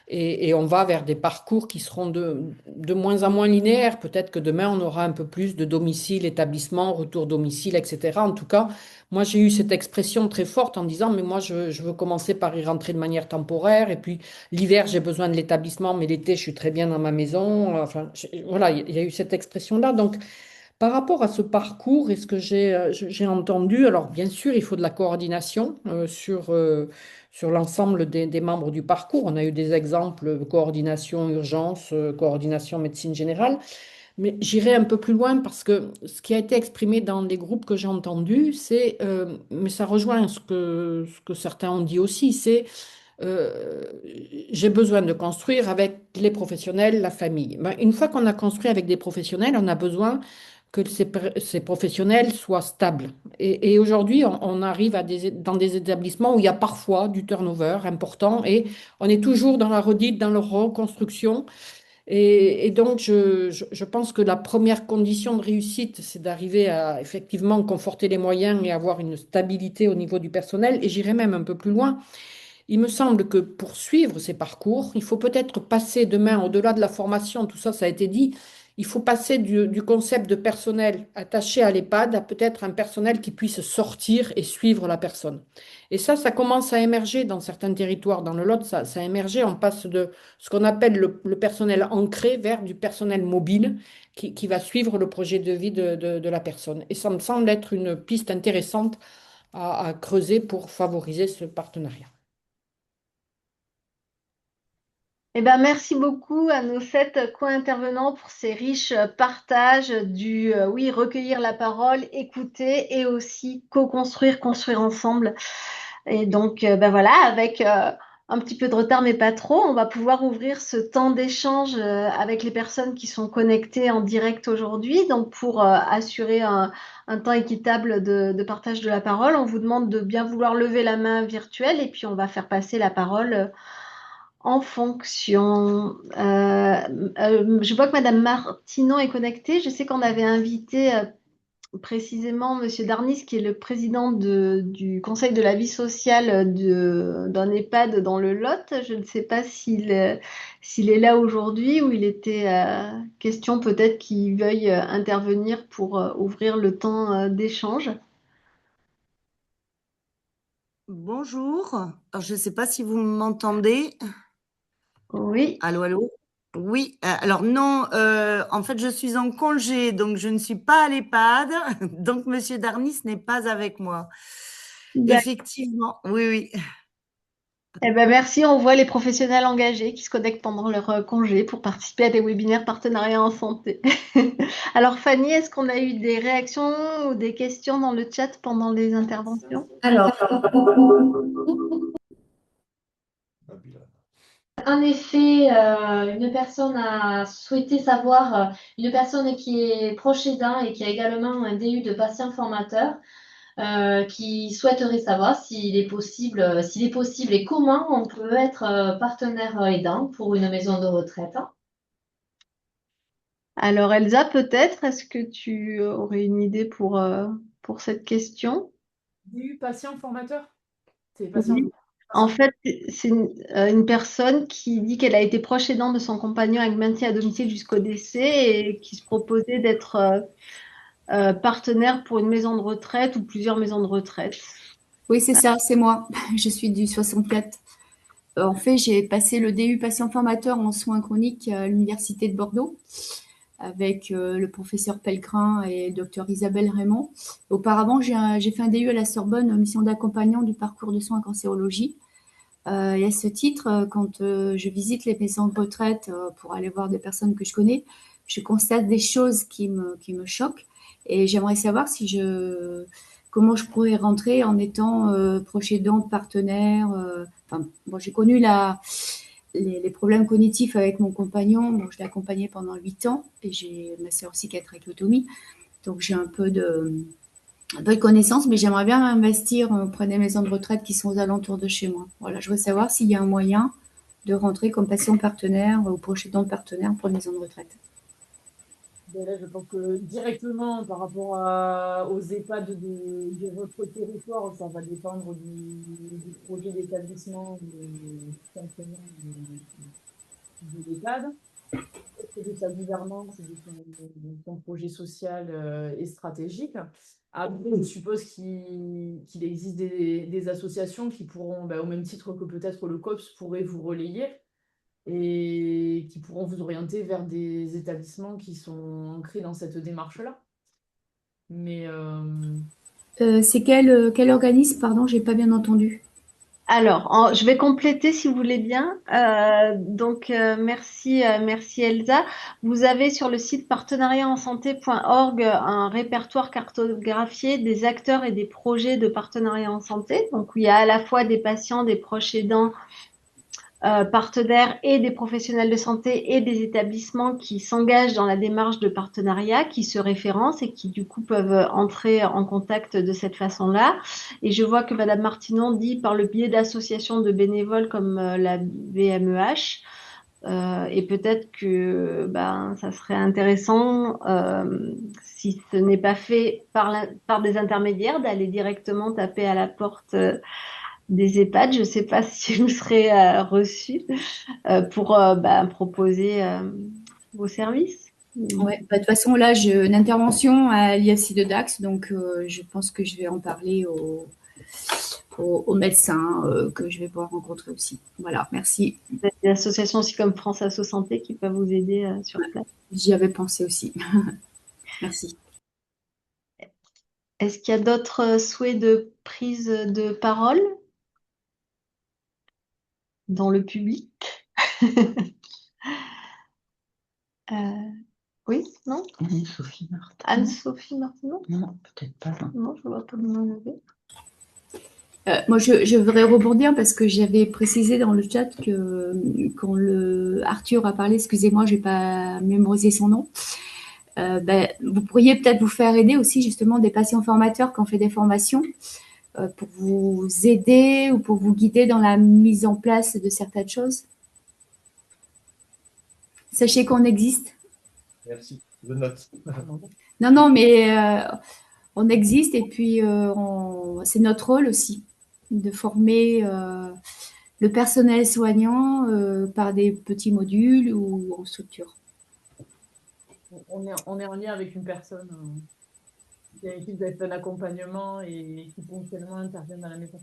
Et on va vers des parcours qui seront de moins en moins linéaires. Peut-être que demain, on aura un peu plus de domicile, établissement, retour domicile, etc. En tout cas, moi, j'ai eu cette expression très forte en disant, mais moi, je veux commencer par y rentrer de manière temporaire. Et puis, l'hiver, j'ai besoin de l'établissement, mais l'été, je suis très bien dans ma maison. Enfin, voilà, il y a eu cette expression-là. Donc, par rapport à ce parcours et ce que j'ai entendu, alors bien sûr, il faut de la coordination sur l'ensemble des membres du parcours. On a eu des exemples, coordination urgence, coordination médecine générale, mais j'irai un peu plus loin parce que ce qui a été exprimé dans les groupes que j'ai entendus, mais ça rejoint ce que certains ont dit aussi, c'est euh, j'ai besoin de construire avec les professionnels, la famille. Ben, une fois qu'on a construit avec des professionnels, on a besoin que ces professionnels soient stables. Et aujourd'hui, on arrive dans des établissements où il y a parfois du turnover important et on est toujours dans la redite, dans la reconstruction. Et donc, je pense que la première condition de réussite, c'est d'arriver à effectivement conforter les moyens et avoir une stabilité au niveau du personnel. Et j'irai même un peu plus loin. Il me semble que pour suivre ces parcours, il faut peut-être passer demain, au-delà de la formation, tout ça, ça a été dit, il faut passer du concept de personnel attaché à l'EHPAD à peut-être un personnel qui puisse sortir et suivre la personne. Et ça commence à émerger dans certains territoires. Dans le Lot, ça a émergé. On passe de ce qu'on appelle le personnel ancré vers du personnel mobile qui va suivre le projet de vie de la personne. Et ça me semble être une piste intéressante à creuser pour favoriser ce partenariat. Eh ben, merci beaucoup à nos 7 co-intervenants pour ces riches partages oui, recueillir la parole, écouter et aussi co-construire, construire ensemble. Et donc, ben voilà, avec un petit peu de retard, mais pas trop, on va pouvoir ouvrir ce temps d'échange avec les personnes qui sont connectées en direct aujourd'hui. Donc, pour assurer un temps équitable de partage de la parole, on vous demande de bien vouloir lever la main virtuelle et puis on va faire passer la parole en fonction. Je vois que Madame Martinon est connectée. Je sais qu'on avait invité précisément Monsieur Darnis, qui est le président du Conseil de la vie sociale d'un EHPAD dans le Lot. Je ne sais pas s'il est là aujourd'hui ou il était question peut-être qu'il veuille intervenir pour ouvrir le temps d'échange. Bonjour. Alors, je ne sais pas si vous m'entendez. Oui. Allô, allô? Oui. Alors non, en fait, je suis en congé, donc je ne suis pas à l'EHPAD. Donc, Monsieur Darnis n'est pas avec moi. D'accord. Effectivement, oui, oui. Eh ben merci, on voit les professionnels engagés qui se connectent pendant leur congé pour participer à des webinaires partenariats en santé. Alors Fanny, est-ce qu'on a eu des réactions ou des questions dans le chat pendant les interventions? Alors, Babylone. en effet, une personne a souhaité savoir, une personne qui est proche aidant et qui a également un DU de patient formateur, qui souhaiterait savoir s'il est possible et comment on peut être partenaire aidant pour une maison de retraite. Alors Elsa, peut-être, est-ce que tu aurais une idée pour cette question? DU patient formateur. C'est patient. Oui. En fait, c'est une personne qui dit qu'elle a été proche aidante de son compagnon avec maintien à domicile jusqu'au décès et qui se proposait d'être partenaire pour une maison de retraite ou plusieurs maisons de retraite. oui, c'est ça, c'est moi. Je suis du 64. En fait, j'ai passé le DU patient formateur en soins chroniques à l'Université de Bordeaux avec le professeur Pellegrin et le docteur Isabelle Raymond. Auparavant, j'ai fait un DU à la Sorbonne, mission d'accompagnant du parcours de soins en cancérologie. Et à ce titre, quand je visite les maisons de retraite pour aller voir des personnes que je connais, je constate des choses qui me choquent. Et j'aimerais savoir comment je pourrais rentrer en étant proche aidante, partenaire. Bon, j'ai connu les problèmes cognitifs avec mon compagnon. Bon, je l'ai accompagné pendant 8 ans et j'ai ma sœur aussi qui a trachéotomie. Donc j'ai un peu de connaissances, mais j'aimerais bien investir auprès des maisons de retraite qui sont aux alentours de chez moi. Voilà, je veux savoir s'il y a un moyen de rentrer comme patient partenaire ou proche aidant partenaire pour une maison de retraite. Ben là, je pense que directement par rapport aux EHPAD de votre territoire, ça va dépendre du projet d'établissement de fonctionnement de l'EHPAD, de sa gouvernance, de son projet social et stratégique. Après, je suppose qu'il existe des associations qui pourront, au même titre que peut-être le COPS, pourrait vous relayer et qui pourront vous orienter vers des établissements qui sont ancrés dans cette démarche-là. Mais C'est quel organisme? Pardon, j'ai pas bien entendu. Alors, je vais compléter si vous voulez bien. Merci Elsa. Vous avez sur le site partenariatensanté.org un répertoire cartographié des acteurs et des projets de partenariat en santé. Donc, où il y a à la fois des patients, des proches aidants, partenaires et des professionnels de santé et des établissements qui s'engagent dans la démarche de partenariat, qui se référencent et qui du coup peuvent entrer en contact de cette façon-là. Et je vois que Madame Martinon dit par le biais d'associations de bénévoles comme la BMEH. Et peut-être que ça serait intéressant, si ce n'est pas fait par des intermédiaires, d'aller directement taper à la porte des EHPAD. Je ne sais pas si vous serez reçus pour proposer vos services. Ouais, de toute façon, là, j'ai une intervention à l'IFC de Dax, donc je pense que je vais en parler aux médecins que je vais pouvoir rencontrer aussi. Voilà, merci. Il y a des associations aussi comme France Asso Santé qui peuvent vous aider sur place. J'y avais pensé aussi. Merci. Est-ce qu'il y a d'autres souhaits de prise de parole dans le public? Oui, non? Anne-Sophie Martin. Anne-Sophie Martineau? Non, peut-être pas. Non, je ne vois pas de main levée. Moi, je voudrais rebondir parce que j'avais précisé dans le chat que quand Arthur a parlé, excusez-moi, je n'ai pas mémorisé son nom, vous pourriez peut-être vous faire aider aussi justement des patients formateurs qui ont fait des formations pour vous aider ou pour vous guider dans la mise en place de certaines choses. Sachez qu'on existe. Merci, je note. Non, mais on existe et puis c'est notre rôle aussi de former le personnel soignant par des petits modules ou en structure. on est en lien avec une personne qui doit être un accompagnement et qui ponctuellement intervient dans la maison.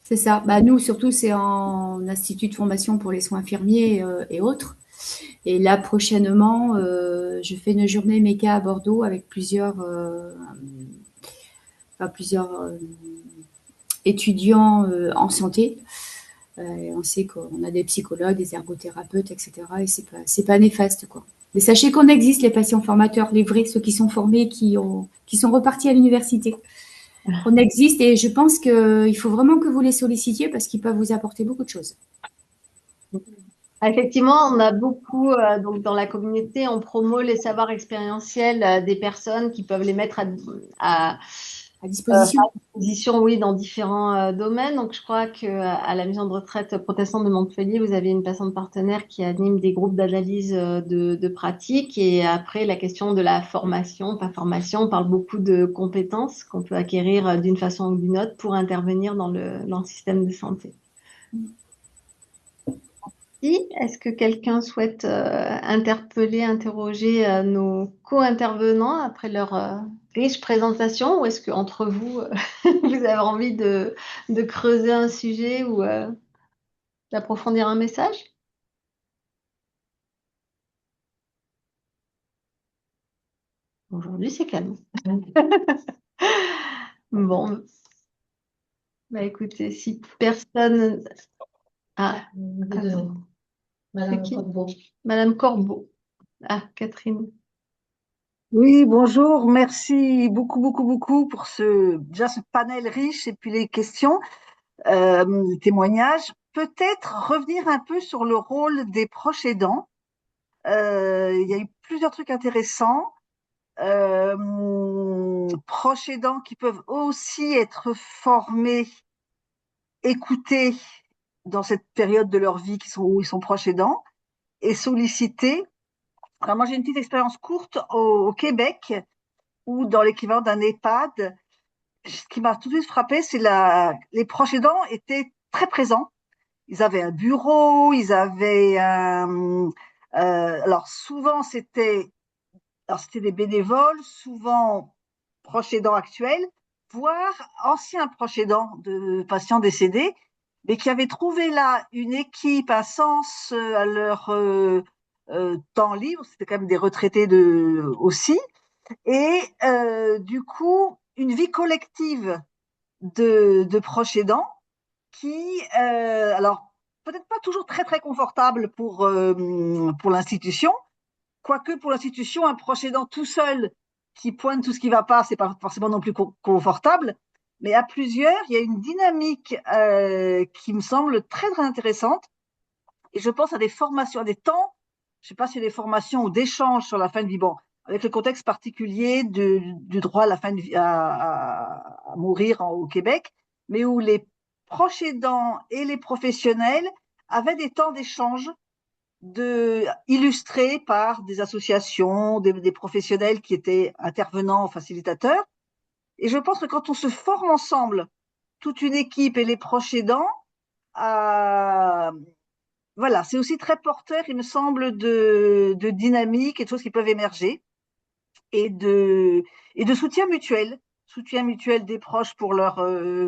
C'est ça. Nous, surtout, c'est en institut de formation pour les soins infirmiers et autres. Et là, prochainement, je fais une journée méca à Bordeaux avec plusieurs étudiants en santé On sait qu'on a des psychologues, des ergothérapeutes, etc. Et c'est pas néfaste, quoi. Mais sachez qu'on existe, les patients formateurs, les vrais, ceux qui sont formés, qui sont repartis à l'université. On existe et je pense qu'il faut vraiment que vous les sollicitiez parce qu'ils peuvent vous apporter beaucoup de choses. Effectivement, on a beaucoup, donc dans la communauté, on promeut les savoirs expérientiels des personnes qui peuvent les mettre à disposition. À disposition, oui, dans différents domaines. Donc, je crois qu'à la maison de retraite protestante de Montpellier, vous avez une personne partenaire qui anime des groupes d'analyse de pratiques. Et après, la question de la formation, pas formation, on parle beaucoup de compétences qu'on peut acquérir d'une façon ou d'une autre pour intervenir dans le système de santé. Est-ce que quelqu'un souhaite interroger nos co-intervenants après leur riche présentation, ou est-ce qu'entre vous, vous avez envie de creuser un sujet ou d'approfondir un message? Aujourd'hui, c'est calme. Bon, bah écoutez, si personne... Ah, Madame Corbeau. Madame Corbeau. Ah, Catherine. Oui, bonjour. Merci beaucoup pour déjà ce panel riche et puis les questions, les témoignages. Peut-être revenir un peu sur le rôle des proches aidants. Il y a eu plusieurs trucs intéressants. Proches aidants qui peuvent aussi être formés, écoutés dans cette période de leur vie où ils sont proches aidants et sollicités. Alors moi, j'ai une petite expérience courte au Québec, ou dans l'équivalent d'un EHPAD. Ce qui m'a tout de suite frappé, c'est les proches aidants étaient très présents. Ils avaient un bureau, ils avaient alors souvent c'était des bénévoles, souvent proches aidants actuels, voire anciens proches aidants de patients décédés, mais qui avaient trouvé là une équipe, un sens à leur temps libre. C'était quand même des retraités aussi. Et du coup, une vie collective de proches aidants qui, alors, peut-être pas toujours très confortable pour l'institution, quoique pour l'institution, un proche aidant tout seul qui pointe tout ce qui ne va pas, c'est pas forcément non plus confortable, mais à plusieurs, il y a une dynamique qui me semble très intéressante. Et je pense à des formations, à des temps, je ne sais pas si des formations ou d'échanges sur la fin de vie, bon, avec le contexte particulier du droit à la fin de vie, à mourir au Québec, mais où les proches aidants et les professionnels avaient des temps d'échange illustrés par des associations, des professionnels qui étaient intervenants, facilitateurs. Et je pense que quand on se forme ensemble, toute une équipe et les proches aidants, voilà, c'est aussi très porteur, il me semble, de dynamique et de choses qui peuvent émerger, et de soutien mutuel des proches pour leurs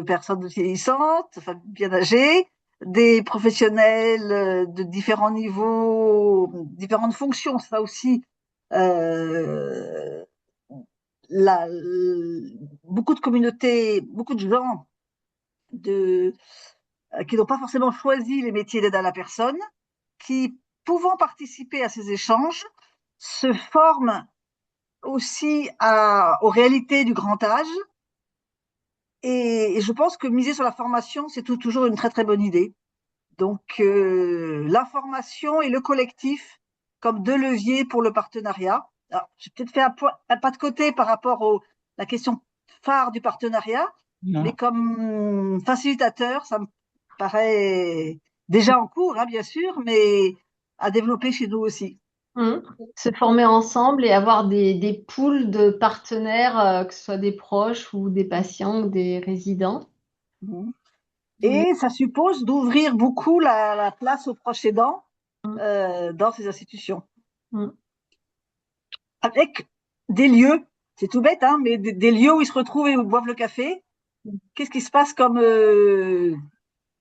personnes vieillissantes, enfin bien âgées, des professionnels de différents niveaux, différentes fonctions. Ça aussi, beaucoup de communautés, beaucoup de gens qui n'ont pas forcément choisi les métiers d'aide à la personne, qui, pouvant participer à ces échanges, se forment aussi aux réalités du grand âge. Et je pense que miser sur la formation, c'est toujours une très bonne idée. Donc, la formation et le collectif comme deux leviers pour le partenariat. Alors, j'ai peut-être fait un pas de côté par rapport à la question phare du partenariat, mais comme facilitateur, ça me paraît déjà en cours, hein, bien sûr, mais à développer chez nous aussi. Se former ensemble et avoir des pools de partenaires, que ce soit des proches ou des patients ou des résidents. Et ça suppose d'ouvrir beaucoup la place aux proches aidants dans ces institutions. Avec des lieux, c'est tout bête, hein, mais des lieux où ils se retrouvent et où ils boivent le café. Qu'est-ce qui se passe comme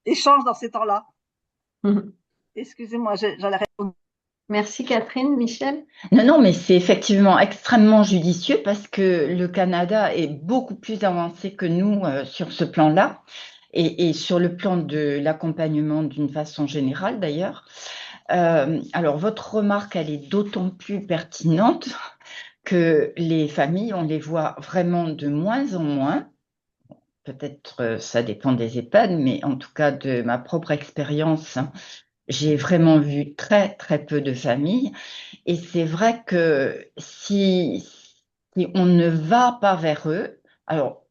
échange dans ces temps-là? Excusez-moi, j'allais répondre. Merci Catherine. Michel? Non, mais c'est effectivement extrêmement judicieux parce que le Canada est beaucoup plus avancé que nous sur ce plan-là. et sur le plan de l'accompagnement d'une façon générale d'ailleurs. Alors, votre remarque, elle est d'autant plus pertinente que les familles, on les voit vraiment de moins en moins. Peut-être ça dépend des EHPAD, mais en tout cas de ma propre expérience, j'ai vraiment vu très très peu de familles. Et c'est vrai que si on ne va pas vers eux, alors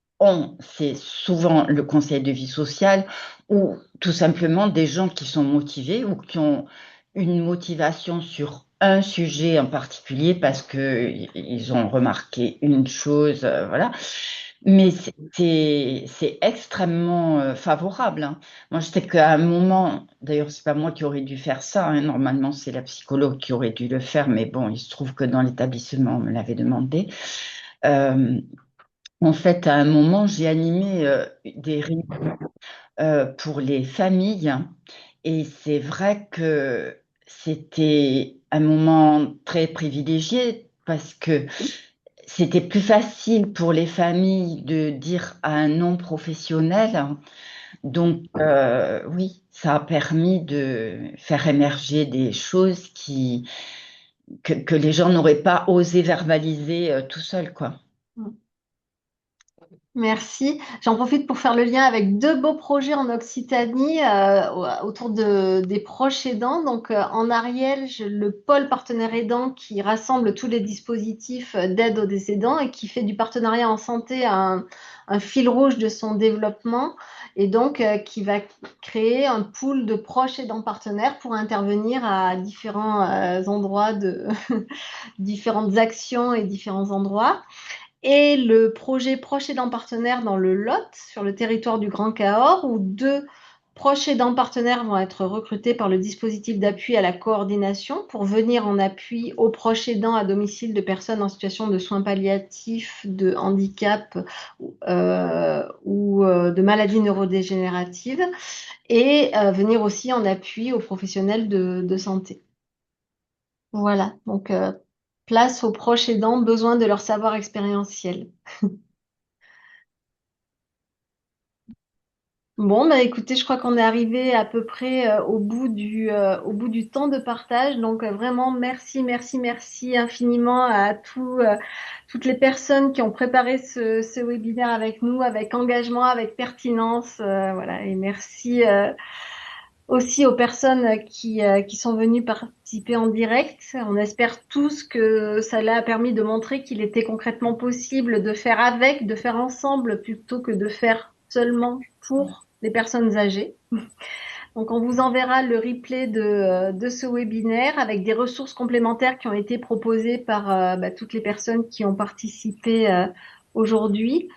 c'est souvent le conseil de vie sociale ou tout simplement des gens qui sont motivés ou qui ont une motivation sur un sujet en particulier parce que ils ont remarqué une chose, voilà. Mais c'est extrêmement favorable, hein. Moi, je sais qu'à un moment, d'ailleurs, c'est pas moi qui aurais dû faire ça, hein. Normalement, c'est la psychologue qui aurait dû le faire, mais bon, il se trouve que dans l'établissement, on me l'avait demandé. Euh, En fait, à un moment, j'ai animé des réunions pour les familles, et c'est vrai que c'était un moment très privilégié parce que c'était plus facile pour les familles de dire à un non-professionnel. Donc, oui, ça a permis de faire émerger des choses que les gens n'auraient pas osé verbaliser tout seuls, quoi. Merci. J'en profite pour faire le lien avec deux beaux projets en Occitanie autour des proches aidants. Donc en Ariège, le pôle partenaire aidant qui rassemble tous les dispositifs d'aide aux aidants et qui fait du partenariat en santé un fil rouge de son développement et donc qui va créer un pool de proches aidants partenaires pour intervenir à différents endroits de différentes actions et différents endroits. Et le projet Proches aidants partenaires dans le Lot, sur le territoire du Grand Cahors, où 2 proches aidants partenaires vont être recrutés par le dispositif d'appui à la coordination pour venir en appui aux proches aidants à domicile de personnes en situation de soins palliatifs, de handicap ou de maladies neurodégénératives, et venir aussi en appui aux professionnels de santé. Voilà, donc place aux proches aidants, besoin de leur savoir expérientiel. Bon, bah écoutez, je crois qu'on est arrivé à peu près au bout du temps de partage. Donc vraiment, merci, merci, merci infiniment à toutes les personnes qui ont préparé ce webinaire avec nous, avec engagement, avec pertinence. Voilà, et merci aussi aux personnes qui sont venues participer en direct. On espère tous que ça leur a permis de montrer qu'il était concrètement possible de faire avec, de faire ensemble, plutôt que de faire seulement pour les personnes âgées. Donc, on vous enverra le replay de ce webinaire avec des ressources complémentaires qui ont été proposées par toutes les personnes qui ont participé aujourd'hui.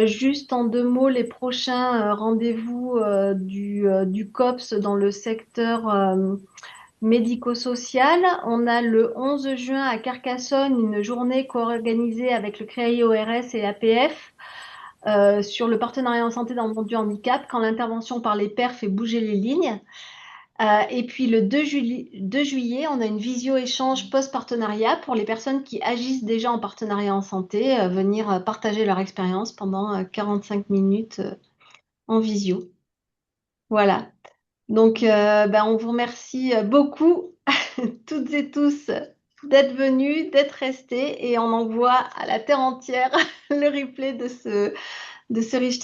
Juste en 2 mots, les prochains rendez-vous du COPS dans le secteur médico-social. On a le 11 juin à Carcassonne une journée co-organisée avec le CREI-ORS et APF sur le partenariat en santé dans le monde du handicap, quand l'intervention par les pairs fait bouger les lignes. Et puis le 2 juillet, on a une visio-échange post-partenariat pour les personnes qui agissent déjà en partenariat en santé, venir partager leur expérience pendant 45 minutes en visio. Voilà. Donc, on vous remercie beaucoup, toutes et tous, d'être venus, d'être restés, et on envoie à la terre entière le replay de ce riche